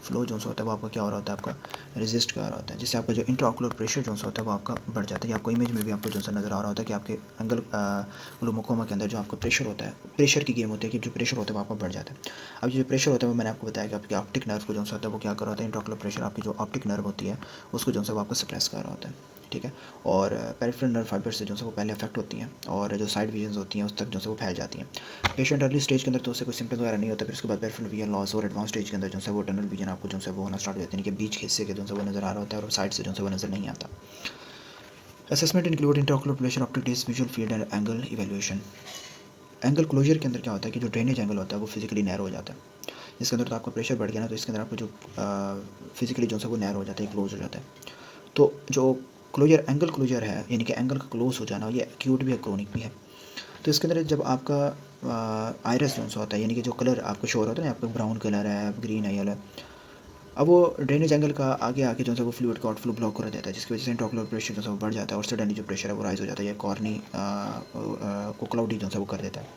फ्लो जो होता है वो आपका क्या हो रहा होता है, आपका रेजिस्ट कर रहा होता है, जिससे आपका जो इंट्राओकुलर प्रेशर जो होता है वो आपका बढ़ जाता है। ये आपको इमेज में भी आपको जो नज़र आ रहा होता है कि आपके एंगल ग्लूकोमा के अंदर जो आपका प्रेशर होता है, प्रेशर की गेम होती है कि जो प्रेशर होता है वो आपका बढ़ जाता है। अब जो प्रेशर होता है वो मैंने आपको बताया कि आपके ऑप्टिक नर्व को जो होता है वो क्या कर रहा होता है, इंट्राओकुलर प्रेशर आपकी जो ऑप्टिक नर्व होती है उसको जो है वो आपको सप्रेस कर रहा होता है, ठीक है। और पेरिफेरल नर्व फाइबर से जो है वो पहले अफेक्ट होती हैं, और जो साइड विजन्स होती हैं उस तक जो है वो फैल जाती हैं। पेशेंट अर्ली स्टेज के अंदर तो उससे कोई सिम्टम्स वगैरह नहीं होता, फिर उसके बाद पेरिफेरल विजन लॉस, और एडवांस स्टेज के अंदर जो है वो टनल विजन आपको जो है वो होना स्टार्ट हो जाता है, यानी कि बीच हिस्से के जो है वो नज़र आ रहा होता है और साइड से जो है वो नज़र नहीं आता। Assessment include intraocular pressure, optic test, visual field and angle evaluation. Angle closure के अंदर क्या होता है कि जो ड्रेनेज एंगल होता है वो फिजिकली नैरो हो जाता है, इसके अंदर तो आपका प्रेशर बढ़ गया ना, तो इसके अंदर आपको जो फिजिकली जो है वो नैरो हो जाता है, क्लोज हो जाता है। तो जो क्लोजर एंगल क्लोजर है, यानी कि एंगल का क्लोज हो जाना, ये एक्यूट भी है, क्रोनिक भी है। तो इसके अंदर जब आपका आयरस जो होता है, यानी कि जो कलर आपको शोर होता है ना, आपका ब्राउन कलर है, ग्रीन है, येलो है, अब वो ड्रेनेज एंगल का आगे आके जो है वो फ्लूइड का आउटफ्लो ब्लॉक कर देता है, जिसकी वजह से इंट्राओकुलर प्रेशर जो है वो बढ़ जाता है, और सडनली जो प्रेशर है वो राइज हो जाता है, या कॉर्नी को क्लाउडी जो है वो कर देता है।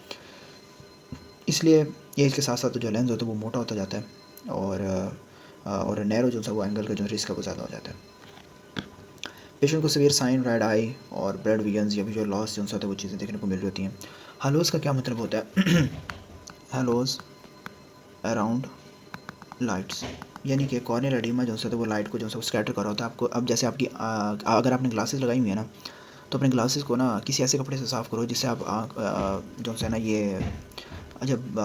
इसलिए एज के साथ साथ जो लेंस होता है वो मोटा होता जाता है, और नैरो जो है वो एंगल का जो रिस्क है वो ज़्यादा हो जाता है। पेशेंट को सीवियर साइन, रेड आई और ब्लड विजन्स या विजुअल लॉस जो होता है वो चीज़ें देखने को मिल रही होती हैं। हेलोस का क्या मतलब होता है हेलोस अराउंड लाइट्स, यानी कि कॉर्नियल एडिमा जो होता है वो लाइट को जो है वो स्कैटर कर रहा होता है आपको। अब जैसे आपकी अगर आपने ग्लासेस लगाई हुई है ना, तो अपने ग्लासेस को ना किसी ऐसे कपड़े से साफ़ करो जिससे आप जो है ना ये जब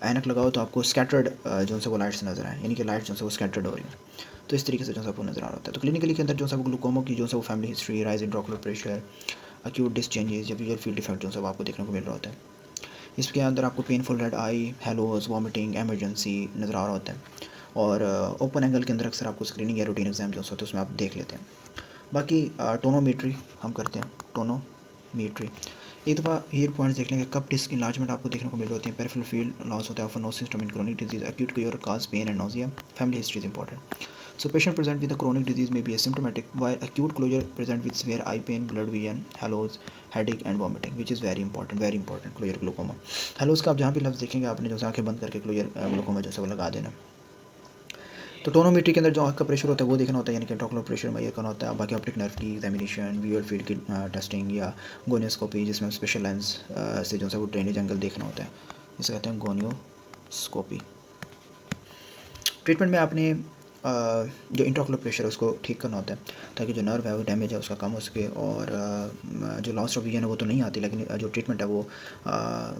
ऐनक लगाओ तो आपको स्कैटर्ड जो है वो लाइट्स नज़र आए, यानी कि लाइट जो है वो स्कैटर्ड हो रही है। तो इस तरीके से जो है आपको नज़र आ रहा होता है। तो क्लिनिकली के अंदर जो है वो ग्लूकोमा की जो है वो family history, rise in intraocular pressure, acute disc changes या विजुअल फील्ड इफेक्ट जो है आपको देखने को मिल रहा होता है। इसके अंदर आपको painful red eye, halos, vomiting, emergency नज़र आ रहा होता है। और ओपन एंगल के अंदर अक्सर आपको स्क्रीनिंग या रूटीन एग्जाम जो होता है उसमें आप देख लेते हैं। बाकी टोनोमीट्री हम करते हैं, टोनोमीट्री एक दफ़ा हीयर पॉइंट्स देख लेंगे। कब डिस्क इन्लार्जमेंट आपको देखने को मिल रही होती है, पेरिफेरल फील्ड लॉस होता है, of no system in chronic disease, acute cure cause pain and nausea, family history is important. So patient present with a chronic disease may be asymptomatic, while acute closure present with severe eye pain, blood vision, halos, headache and vomiting, which is very important closure glaucoma. halos का आप जहाँ भी लफ्ज़ देखेंगे आपने जो आंखें बंद करके closure glaucoma जो है लगा देना। तो टोनोमीट्री के अंदर जो आँख का प्रेशर होता है वो देखना होता है, यानी कि इंट्राओकुलर प्रेशर में ये करना होता है। बाकी ऑप्टिक नर्व की एग्जामिनेशन, विजुअल फील्ड की टेस्टिंग या गोनियोस्कोपी जिसमें स्पेशल लेंस से जो है वो ड्रेनेज एंगल देखना होता है, इसे कहते हैं गोनियोस्कोपी। ट्रीटमेंट में आपने जो इंट्राओकुलर प्रेशर है उसको ठीक करना होता है ताकि जो नर्व है वो डैमेज है उसका कम हो सके, और जो लॉस ऑफ विजन है वो तो नहीं आती, लेकिन जो ट्रीटमेंट है वो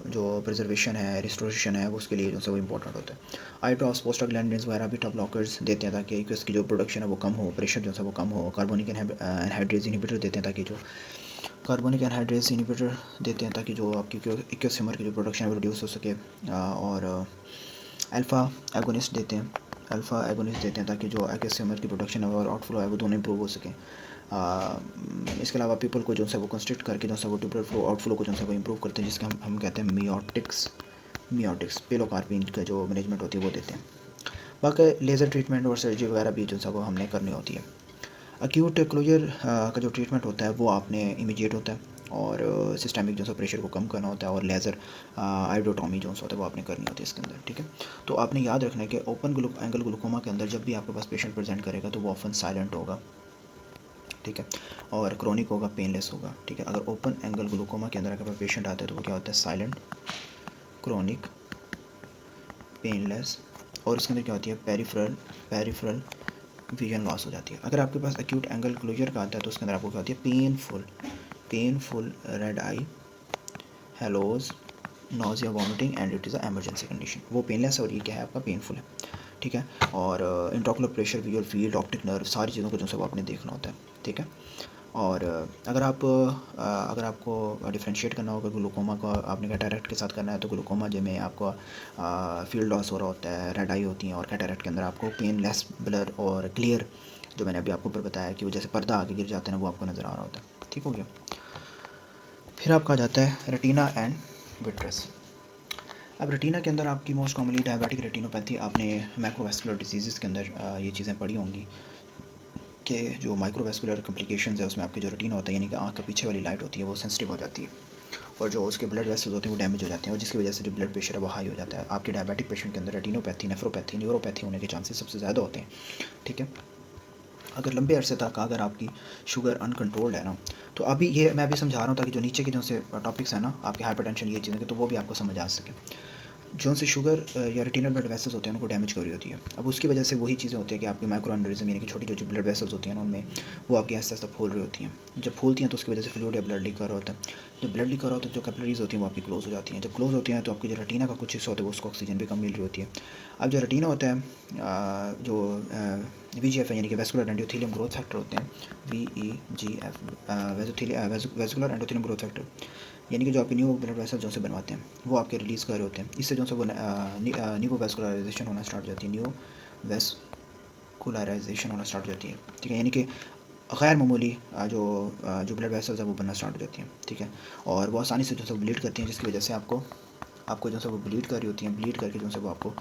जो प्रिजर्वेशन है, रिस्टोरेशन है, वो उसके लिए जो है वो इंपॉर्टेंट होता है। आई ड्रॉप्स, प्रोस्टाग्लैंडिन्स वगैरह बीटा ब्लॉकर्स देते हैं ताकि एक्वस की जो प्रोडक्शन है वो कम हो, प्रेशर जो है वो कम हो। कार्बोनिक एनहाइड्रेज इनहिबिटर देते हैं ताकि जो कार्बोनिक एनहाइड्रेज इनहिबिटर देते हैं ताकि जो आपकी एक्वस ह्यूमर की जो प्रोडक्शन है वो रिड्यूस हो सके। और अल्फ़ा एगोनिस्ट देते हैं, ताकि जो एक्वस ह्यूमर की प्रोडक्शन है और आउटफ्लो है वो दोनों इंप्रूव हो सकें। इसके अलावा पीपल को जो है वो कंस्ट्रिक्ट करके जो है वो ट्यूबुलर फ्लो आउटफ्लो को जो है वो इंप्रूव करते हैं, जिसके हम कहते हैं मियोटिक्स पेलोकार्पिन का जो मैनेजमेंट होती है वो देते हैं। बाकी लेज़र ट्रीटमेंट और सर्जरी वगैरह भी जो है वो हमने करनी होती है। एक्यूट क्लोजर का जो ट्रीटमेंट होता है वो आपने इमीडिएट होता है, और सिस्टमिक जो है प्रेशर को कम करना होता है, और लेज़र आइड्रोटॉमी जो होता है वो आपने करनी होती है इसके अंदर, ठीक है। तो आपने याद रखना है कि ओपन एंगल ग्लूकोमा के अंदर जब भी आपके पास पेशेंट प्रेजेंट करेगा तो वो ऑफन साइलेंट होगा, ठीक है, और क्रोनिक होगा, पेनलेस होगा, ठीक है। अगर ओपन एंगल ग्लूकोमा के अंदर आपके पास पेशेंट आता है तो वो क्या होता है, साइलेंट, क्रोनिक, पेनलेस, और इसके अंदर क्या होती है, पेरिफेरल विजन लॉस हो जाती है। अगर आपके पास एक्यूट एंगल क्लोजर का आता है तो उसके अंदर आपको क्या होती है, painful red eye, haloes, nausea, vomiting and it is a emergency condition. वो पेनलेस है और ये क्या है आपका पेनफुल है, ठीक है। और intraocular pressure, visual field, optic nerve, सारी चीज़ों को जो है आपने देखना होता है, ठीक है। और अगर आपको डिफ्रेंशिएट करना होगा ग्लूकोमा को, आपने कैटरैक्ट के साथ करना है तो ग्लूकोमा जिसमें आपको फील्ड लॉस हो रहा होता है, रेड आई होती हैं, और कैटरैक्ट के अंदर आपको पेनलेस, ब्लर और क्लियर, जो मैंने अभी आपको ऊपर बताया कि वो जैसे पर्दा आगे गिर जाते हैं वो आपको नज़र आ रहा होता है, ठीक हो गया। फिर आपका आ जाता है रेटिना एंड विट्रस। अब रेटिना के अंदर आपकी मोस्ट कॉमनली डायबिटिक रेटिनोपैथी, आपने मैक्रोवैस्कुलर डिजीज़ के अंदर ये चीज़ें पढ़ी होंगी कि जो माइक्रोवैस्कुलर कॉम्प्लिकेशंस है उसमें आपके जो रेटिना होता है, यानी कि आँख का पीछे वाली लाइट होती है वो सेंसिटिव हो जाती है, और जो उसके ब्लड वेसल्स होते हैं वो डैमेज हो जाते हैं, और जिसकी वजह से जो ब्लड प्रेशर है वो हाई हो जाता है। आपके डायबिटिक पेशेंट के अंदर रेटिनोपैथी, नेफ्रोपैथी, न्यूरोपैथी होने के चांसेस सबसे ज़्यादा होते हैं, ठीक है। अगर लंबे अरसे तक अगर आपकी शुगर अनकंट्रोल्ड है ना, तो अभी ये मैं अभी समझा रहा हूँ ताकि जो नीचे के जो से टॉपिक्स हैं ना आपके हाइपरटेंशन ये चीज़ें, तो वो भी आपको समझ आ सके। जो से शुगर या रेटिनल ब्लड वेसल्स होते हैं उनको डैमेज कर रही होती है। अब उसकी वजह से वही चीज़ें होती हैं कि आपकी माइक्रो एन्यूरिज्म, यानी कि छोटी जो ब्लड वेसल्स होती हैं ना उनमें वो आपकी आस्ते आस्ते फूल रही होती हैं। जब फूलती हैं तो उसकी वजह से फ्लूइड या ब्लड लीक कर रहा होता है। जब ब्लड लीक कर रहा होता है तो जो कैपिलरीज होती हैं वो आपकी क्लोज हो जाती हैं। जब क्लोज होती हैं तो आपकी जो रेटिना का कुछ हिस्सा होता है वो उसको ऑक्सीजन भी कम मिल रही होती है। अब जो रेटिना होता है जो VEGF है, यानी कि वेस्कुलर एंडोथेलियम ग्रोथ फैक्टर होते हैं, VEGF, vascular endothelium growth factor, यानी कि जो आपके न्यू ब्लड वेसल जो से बनवाते हैं वो आपके रिलीज़ कर रहे होते हैं। इससे जो है वो न्यू वेस्कुलराइजेशन होना स्टार्ट हो जाती है, न्यू वेस्कुलराइजेशन होना स्टार्ट हो जाती है, ठीक है। यानी कि गैर मामूली जो ब्लड वेसल्स है वो बनना स्टार्ट हो जाती हैं, ठीक है। और वो आसानी से जो है ब्लीड करती हैं, जिसकी वजह से आपको जो है वो ब्लीड कर रही होती हैं, ब्लीड करके जो है वो आपको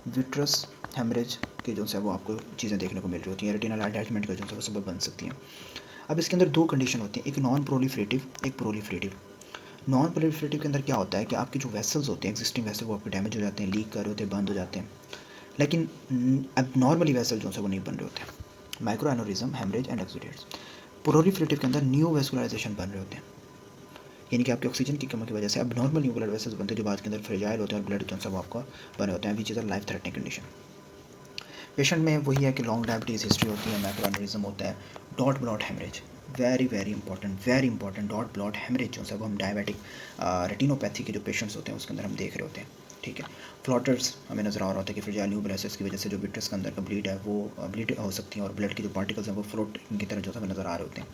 विट्रस हेमरेज की जो है वो आपको चीज़ें देखने को मिल रही होती हैं, रेटिनल अटैचमेंट का जो है वो सबब बन सकती हैं। अब इसके अंदर दो कंडीशन होती हैं, एक नॉन प्रोलिफरेटिव, एक प्रोलिफरेटिव। नॉन प्रोलिफरेटिव के अंदर क्या होता है कि आपके जो वेसल्स होते हैं, एग्जिस्टिंग वेसल, वो आपके डैमेज हो जाते हैं, लीक कर रहे होते हैं, बंद हो जाते हैं, लेकिन अब नॉर्मली वेसल जो है वो नहीं बन रहे होते, micro aneurysm, haemorrhage and exudates. Proliferative के अंदर न्यू वेस्कुलराइजेशन बन रहे होते हैं, यानी कि आपके ऑक्सीजन की कमी की वजह से अब नॉर्मल न्यू ब्लड वेसल्स बनते हैं जो बाद के अंदर फ्रेजाइल होते हैं और ब्लड जो है वो आपका बने होते हैं, which is a life threatening condition. Patient में वही है कि लॉन्ग डायबिटीज़ हिस्ट्री होती है, माइक्रो एनोरिज्म होता है, dot blot haemorrhage, very important dot blot haemorrhage जो है वो हम डायबिटिक रेटिनोपैथी के जो पेशेंट्स होते हैं उसके अंदर हम देख रहे होते हैं, ठीक है। फ्लॉटर्स हमें नज़र आ रहा होता है कि फ्रजाइल न्यूक्लियस की वजह से जो विट्रस के अंदर का ब्लीड है वो ब्लीड हो सकती है और ब्लड के जो पार्टिकल्स हैं वो फ्लोट की तरह जो है नज़र आ रहे होते हैं।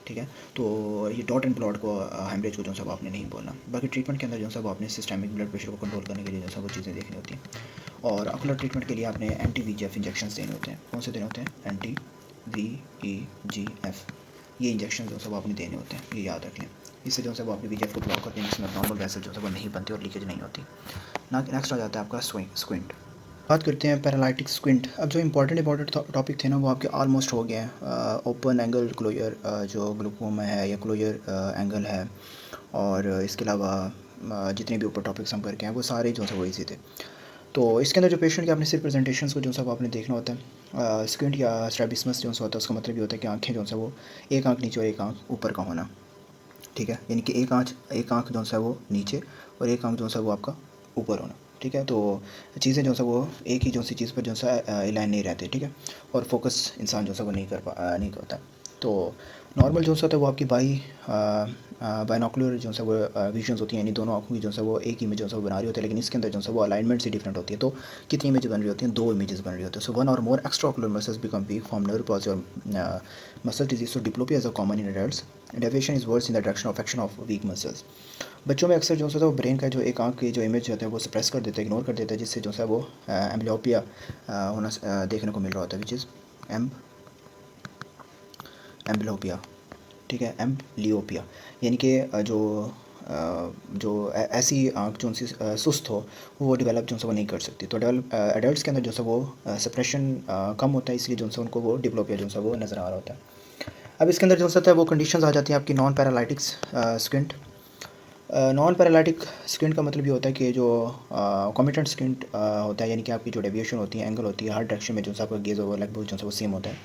ठीक है, तो ये डॉट एंड प्लॉट को हेमरेज को जो है आपने नहीं बोलना। बाकी ट्रीटमेंट के अंदर जो है आपने सिस्टमिक ब्लड प्रेशर को कंट्रोल करने के लिए जो है वो चीज़ें देखनी होती हैं। और अकुलर ट्रीटमेंट के लिए आपने एंटी VEGF इंजेक्शन देने होते हैं। कौन से देने होते हैं? एंटी VEGF, ये इंजेक्शन जो है आपने देने होते हैं, ये याद रख लें। इससे जो है वो आपकी VEGF को ब्लॉक करते हैं, जिसमें नॉर्मल वैसल जो है वो नहीं बनती और लीकेज नहीं होती। नेक्स्ट आ जाता है आपका स्क्विंट। बात करते हैं पैरालाइटिक स्क्विंट। अब जो इंपॉर्टेंट टॉपिक थे ना वो आपके ऑलमोस्ट हो गए हैं। ओपन एंगल क्लोजर जो ग्लूकोमा है या क्लोजर एंगल है, और इसके अलावा जितने भी ऊपर टॉपिक्स हम करके हैं वो सारे जो है वो ईजी थे। तो इसके अंदर जो पेशेंट के आपने सिर्फ प्रेजेंटेशन को जो है आपने देखना होता है। स्क्विंट या स्ट्रैबिस्मस जो होता है उसका मतलब ये होता है कि आँखें जो है वो एक आँख नीचे और एक आँख ऊपर का होना। ठीक है, यानी कि एक आँख जो है वो नीचे और एक आँख जो है वो आपका ऊपर होना। ठीक है, तो चीज़ें जो है वो एक ही जो सी चीज़ पर जो है अलाइन नहीं रहती। ठीक है, और फोकस इंसान जो है वो नहीं करता। तो नॉर्मल जो होता है वो आपकी बाइनोकुलर जो है वो विजन्स होती हैं, यानी दोनों आँखों की जो है वो एक इमेज जो है वो बना रही होती है, लेकिन इसके अंदर जो है वो अलाइनमेंट से डिफरेंट होती है। तो कितनी इमेज बन रही होती हैं? 2 इमेजेस बन रही होती है। So one or more extraocular muscles become weak from nerve palsy or muscle disease. So diplopia is a common in adults. Deviation is worse in the direction of action of weak muscles. बच्चों में अक्सर जो है वो brain का जो एक आँख की जो इमेज होता है वो सप्रेस कर देता है, इग्नोर कर देता है, जिससे जो है वो एम्ब्लियोपिया होना देखने को मिल रहा होता है, विच इज़ एम्ब्लियोपिया। ठीक है, एम्ब्लियोपिया यानी कि जो ऐसी आँख जो उनसे सुस्त हो वो डेवलप जो है वो नहीं कर सकती। तो एडल्ट्स के अंदर जो है वो सप्रेशन कम होता है, इसलिए जो है उनको वो डिप्लोपिया जो है वो नज़र आ रहा होता है। अब इसके अंदर जो होता है वो कंडीशंस आ जाती हैं आपकी non paralytics squint. Non paralytic squint का मतलब ये होता है कि जो कॉमिटेंट स्क्विंट होता है, यानी कि आपकी जो डेविएशन होती है, एंगल होती है, हर डायरेक्शन में जो है आपका गेज ओवर लगभग जो है वो सेम होता है।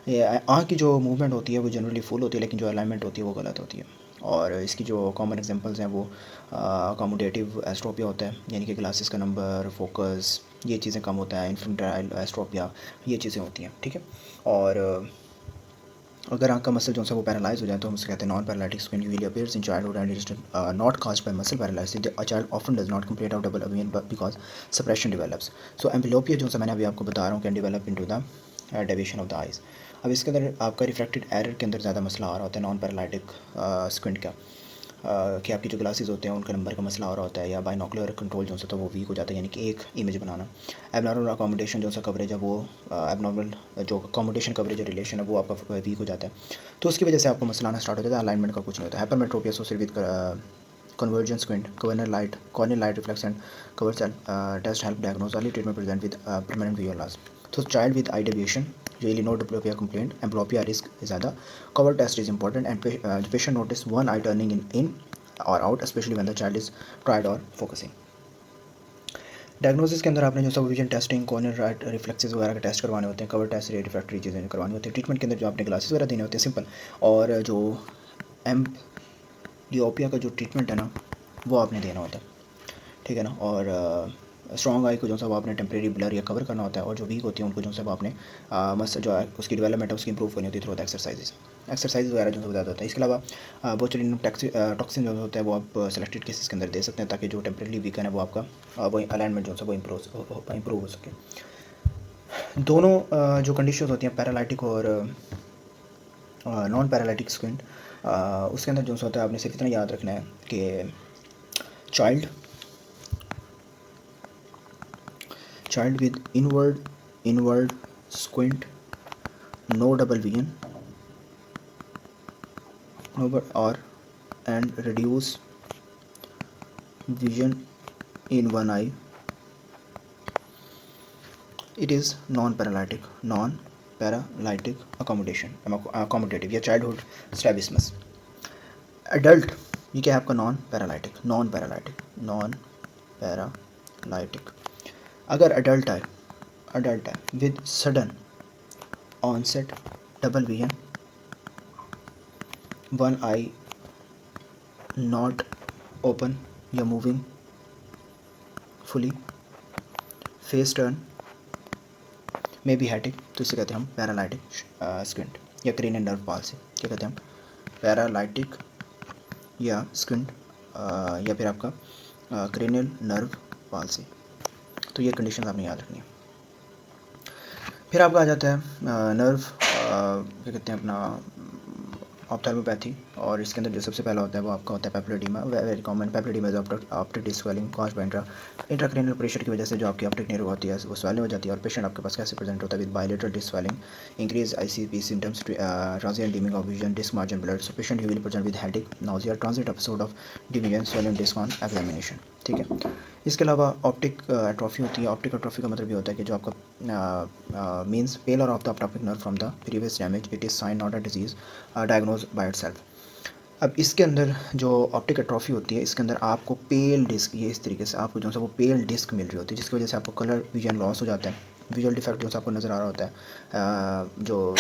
ये आँख की जो मूवमेंट होती है वो जनरली फुल होती है, लेकिन जो अलाइनमेंट होती है वो गलत होती है। और इसकी जो कॉमन एग्जांपल्स हैं वो अकोमोडेटिव एस्ट्रोपिया होता है, यानी कि ग्लासेस का नंबर, फोकस, ये चीज़ें कम होता है। इन्फेंटाइल एस्ट्रोपिया, ये चीज़ें होती हैं। ठीक है, और अगर आँख का मसल जो है वो पैरालाइज हो जाए तो हम उसे कहते हैं non paralytic squint. Usually appears in childhood and is not caused by muscle paralysis. A child often does not complete out double vision because suppression develops. So amblyopia जो मैंने अभी आपको बता रहा हूँ can develop into the deviation of the eyes. अब इसके अंदर आपका रिफ्रैक्टेड एरर के अंदर ज़्यादा मसला आ रहा होता है नॉन पैरालाइटिक स्क्विंट का, कि आपकी जो ग्लासेस होते हैं उनका नंबर का मसला हो रहा होता है, या बाइनोकुलर कंट्रोल जो है वो वीक हो जाता है, यानी कि एक इमेज बनाना। एबनॉर्मल अकोमोडेशन जो सा कवरेज है वो एबनॉर्मल जो अकोमोडेशन कवरेज रिलेशन है वो आपका वीक हो जाता है, तो उसकी वजह से आपको मसला आना स्टार्ट हो जाता है। अलाइनमेंट का कुछ नहीं होता है। Hypermetropia associated with convergent squint, corneal light reflex and cover cell test help diagnose. Early treatment present with permanent visual loss. So child with eye deviation, really no diplopia complaint, amblyopia risk is ज़्यादा. Cover test is important and the patient notice one eye turning in or out, especially when the child is tried or focusing. Diagnosis के अंदर आपने जो सब vision testing, corneal light reflexes वगैरह का test करवाने होते हैं, कवर टेस्ट, रिफ्रैक्टरी चीज़ें करवानी होती है। ट्रीटमेंट के अंदर जो आपने ग्लासेस वगैरह देने होते हैं सिंपल, और जो एम्ब्लियोपिया का जो ट्रीटमेंट है ना वो आपने देना होता है। ठीक है ना, और स्ट्रॉन्ग आई को जो है वो आपने टेम्प्रेरी ब्लर या कवर करना होता है, और जो वीक होती है उनको जो है आपने मसल जो है उसकी डेवलपमेंट है उसकी इंप्रूव करनी होती है थ्रू द एक्सरसाइज वगैरह जो ज़्यादा होता है। इसके अलावा बोचुलिनम टॉक्सिन जो होता है वो आप सेलेक्टेड केसेस के अंदर दे सकते हैं, ताकि जो टेम्प्रेरी वीकन है वो आपका वो अलाइनमेंट जो है वो इम्प्रूव हो सके। दोनों जो कंडीशन होती हैं पैरालाइटिक और नॉन पैरालाइटिक स्क्विंट, उसके अंदर जो होता है आपने सिर्फ इतना याद रखना है कि child with inward squint, no double vision, and reduce vision in one eye, it is non-paralytic accommodative या childhood strabismus. Adult ये क्या है आपका non paralytic. अगर adult है with sudden onset double vision, one eye not open या moving fully, face turn, may be हेटिक, तो इसे कहते हैं हम पैरालाइटिक स्क्विंट या क्रेनियल नर्व पाल्सी। क्या कहते हैं हम? पैरालाइटिक या स्क्विंट या फिर आपका क्रेनियल नर्व पालसी। तो ये कंडीशन आपने याद रखनी है। फिर आपका आ जाता है नर्व, क्या कहते हैं अपना, ऑप्थेल्मोपैथी, और इसके अंदर जो सबसे पहला होता है वो आपका होता है papilloedema, very common. Papilloedema is optic disc swelling caused by intracranial pressure की वजह से जो आपकी ऑप्टिक नर्व होती है वो स्वेलिंग हो जाती है। और पेशेंट आपके पास कैसे प्रेजेंट होता है? With bilateral disc swelling, increase ICP symptoms, transient dimming of vision, disc margin blurred. So patient usually present with headache, nausea, transient episode of division, swelling disc on examination. ठीक है। इसके अलावा optic atrophy होती है। Optic atrophy का मतलब ये होता है कि जो आपका means failure of the optic nerve from the previous damage, it is sine not a disease diagnose by itself. अब इसके अंदर जो ऑप्टिक एट्रोफी होती है, इसके अंदर आपको पेल डिस्क, ये इस तरीके से आपको जो है वो पेल डिस्क मिल रही होती है, जिसकी वजह से आपको कलर विजन लॉस हो जाता है, विजुअल डिफेक्ट जो आपको नज़र आ रहा होता है, जो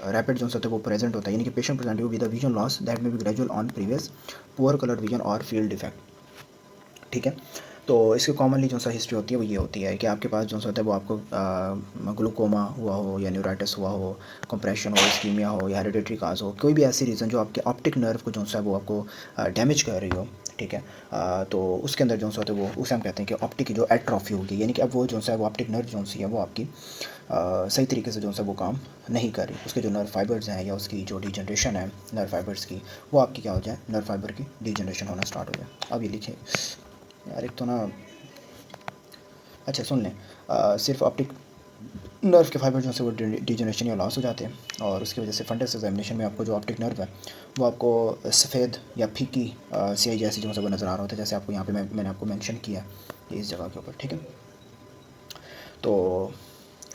रैपिड जो होता है वो प्रेजेंट होता है, यानी कि patient present with the vision loss that may be gradual on previous poor colour vision और फील्ड डिफेक्ट। ठीक है। तो इसकी कॉमनली जो सा हिस्ट्री होती है वो ये होती है कि आपके पास जो होता है वो आपको ग्लूकोमा हुआ हो या न्यूराइटिस हुआ हो, कंप्रेशन हो, इस्कीमिया हो या हेरिडेटरी काज हो, कोई भी ऐसी रीज़न जो आपके ऑप्टिक नर्व को जो है वो आपको डैमेज कर रही हो। ठीक है। तो उसके अंदर जो होता है वो उसे हम कहते हैं कि ऑप्टिक की जो एट्रोफी होगी, यानी कि अब वो जो है वो ऑप्टिक नर्व जो सी है वो आपकी सही तरीके से जो है वो काम नहीं कर रही। उसके जो नर्व फाइबर्स हैं या उसकी जो डिजनरेशन है नर्व फाइबर्स की, वो आपकी क्या हो जाए, नर्व फाइबर की डिजनरेशन होना स्टार्ट हो जाए। अब ये लिखे यार, एक तो ना, अच्छा सुन लें, सिर्फ ऑप्टिक नर्व के फाइबर जो है वो डिजनरेशन या लॉस हो जाते हैं, और उसकी वजह से फंडस एग्जामिनेशन में आपको जो ऑप्टिक नर्व है वो आपको सफ़ेद या फीकी स्याही जैसी जो है वो नज़र आ रहा होता है, जैसे आपको यहाँ पे मैंने आपको मेंशन किया इस जगह के ऊपर। ठीक है। तो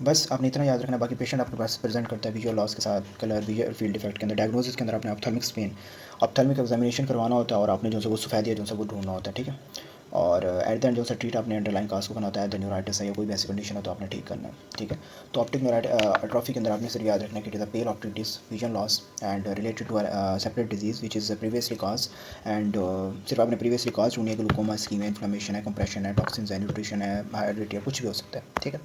बस आपने इतना याद रखना। बाकी पेशेंट आपके पास प्रेजेंट करता है विजुअल लॉस के साथ, कलर विजुअल फील्ड डिफेक्ट के अंदर। डायग्नोसिस के अंदर आपने ऑप्थेल्मिक पेन, ऑप्थेल्मिक एग्जामिनेशन करवाना होता है, और आपने जो है वो सफ़ेदिया जो है वो ढूंढना होता है। ठीक है। और एट द एंड जो है ट्रीट आपने अंडरलाइन काज को करना होता है, द न्यूराइटिस है या कोई भी ऐसी कंडीशन हो तो आपने ठीक करना है। ठीक है। तो ऑप्टिक एट्रोफी के अंदर आपने सिर्फ याद रखना है कि it is a pale optic disc vision loss and related to separate disease which is previously cause, and सिर्फ आपने प्रीवियसली काज ढूंढनी है, ग्लूकोमा, स्कीमिया, इन्फ्लेमेशन है, कंप्रेशन है, टॉक्सिन्स है, न्यूट्रिशन है, हाइड्रेटी है, कुछ भी हो सकता है। ठीक है।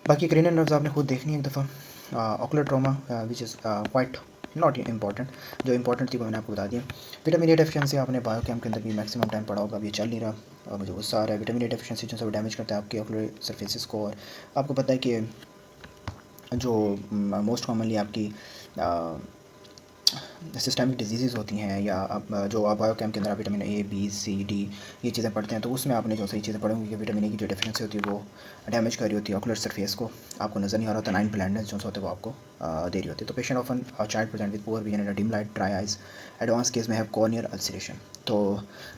बाकी क्रेनियल नर्व्स आपने खुद देखनी है एक दफ़ा। Ocular trauma which is quite not important, जो इंपॉर्टेंट थी वो मैंने आपको बता दिया। विटामिन ए डेफिशिएंसी आपने बायोकेम के अंदर भी मैक्सिमम टाइम पढ़ा होगा, अब ये चल नहीं रहा, मुझे गुस्सा आ रहा है। विटामिन ए डेफिशिएंसी जो है वो डैमेज करता है आपके ऑकुलर सरफेसिस को, और आपको पता है कि जो मोस्ट कॉमनली आपकी सिस्टमिक डिजीज़ होती हैं, या आप जो आप बायोकेम के अंदर आप vitamin A, B, C, D ये चीज़ें पढ़ते हैं, तो उसमें आपने जो सही चीज़ें पढ़ी होंगी कि विटामिन ए की जो डेफिशिएंसी होती है वो डैमेज कर रही होती है ऑकुलर सरफेस को, आपको नज़र नहीं आ रहा होता, नाइन ब्लाइंडनेस जो होते हैं वो आपको दे रही होती है। तो patient often child present with poor vision and dim light, dry eyes, advance case में हैव कॉर्नियल अल्सरेशन। तो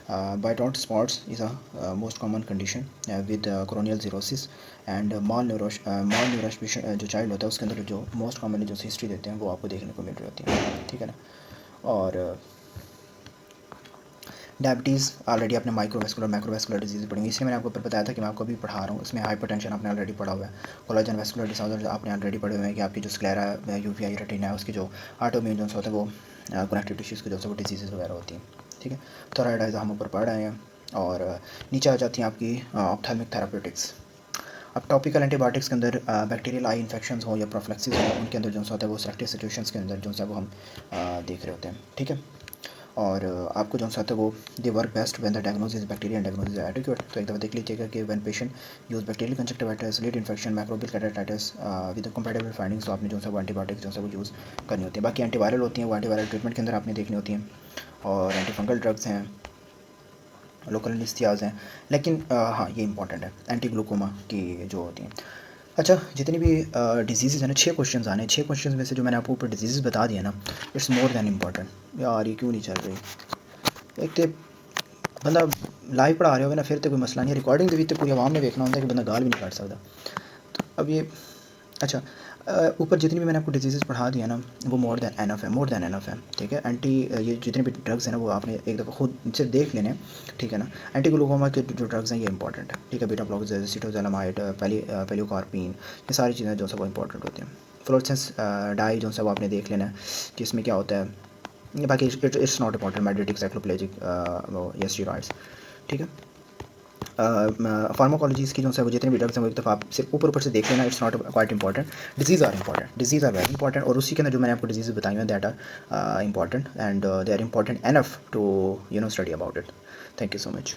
Bitot's spots is a most common condition with corneal xerosis and malnutrition जो चाइल्ड होता है उसके अंदर जो most commonly जो history देते हैं वो आपको देखने को मिल रही होती है। ठीक है ना। और डायबिटीज़ ऑलरेडी आपने माइक्रोवेस्कुलर डिजीज़ पढ़ी हुई, इसलिए मैंने आपको ऊपर बताया था कि मैं आपको अभी पढ़ा रहा हूँ। इसमें हाइपरटेंशन आपने ऑलरेडी पढ़ा हुआ है, कोलाजन वेस्कुलर डिसऑर्डर आपने ऑलरेडी पढ़े हुए हैं कि आपकी जो स्क्लेरा यूवीआई रेटिना है उसकी जो ऑटोइम्यून जो होता है वो कनेक्टिव टिश्यूज़ की जो है वो डिजीज़ वगैरह होती हैं। ठीक है। थायराइड हम ऊपर पढ़ रहे हैं, और नीचे आ जाती हैं आपकी ऑप्थेल्मिक थेरापेटिक्स। अब टॉपिकल एंटीबायोटिक्स के अंदर बैक्टीरियल आई इन्फेक्शंस हो या प्रोफ्लेक्सिस हो, उनके अंदर जो होता है वो सेलेक्टिव सिचुएशंस के अंदर जो है वो हम देख रहे होते हैं। ठीक है। और आपको जो होता है वो they work best when the diagnosis bacteria and diagnosis adequate. तो एक दफ़ा देख लीजिएगा कि when patient use bacterial conjunctivitis, lid infection, microbial keratitis with compatible findings, तो आपने जो है वो एंटीबायोटिक्स जो है वो यूज़ करनी होती है। बाकी एंटीवायरल होती हैं, वो एंटीवायरल ट्रीटमेंट के अंदर आपने देखनी होती हैं, और एंटीफंगल ड्रग्स हैं, लोकल एनेस्थीसियाज हैं। लेकिन हाँ ये इंपॉर्टेंट है, एंटी ग्लूकोमा की जो होती हैं। अच्छा, जितनी भी डिजीज़ है ना, 6 क्वेश्चन आने, 6 क्वेश्चन में से जो मैंने आपको ऊपर डिजीज़ बता दिया ना, इट्स मोर दैन इंपॉर्टेंट। यार ये क्यों नहीं चल रही? एक तो बंदा लाइव पढ़ा रहे हो ना, फिर तो कोई मसला नहीं है, रिकॉर्डिंग भी तो पूरी आवाम ने देखना होता है कि बंदा गाल भी नहीं काट सकता। तो अब ये अच्छा, ऊपर जितनी भी मैंने आपको डिजीज़ पढ़ा दिया ना वो मोर दैन एनफ है, मोर दैन एनफ है। ठीक है। एंटी ये जितने भी ड्रग्स हैं ना वो आपने एक दफ़ा खुद से देख लेने। ठीक है ना। एंटी ग्लूकोमा के जो ड्रग्स हैं ये इंपॉर्टेंट है। ठीक है। बीटा ब्लॉकर्स, सीटोजेनामाइड, पेलियोकार्पिन, ये सारी चीज़ें जो है वो इंपॉर्टेंट होती हैं। फ्लोरेसेंस डाई जो है वो आपने देख लेना है कि इसमें क्या होता है। बाकी इट्स नॉट इंपॉर्टेंट, मेडिटिक, साइक्लोप्लेजिक या स्टीरॉइड्स। ठीक है। फार्माकोलॉजीज़ की जो है वो जितने भी ड्रग्स हैं वो एक दफ़ा आप सिर्फ ऊपर से देख लेना, it's not quite important. Disease are important, disease are very important, और उसी के अंदर जो मैंने आपको डिजीज़ बताई हैं that are important, and they are important enough to study about it. Thank you so much.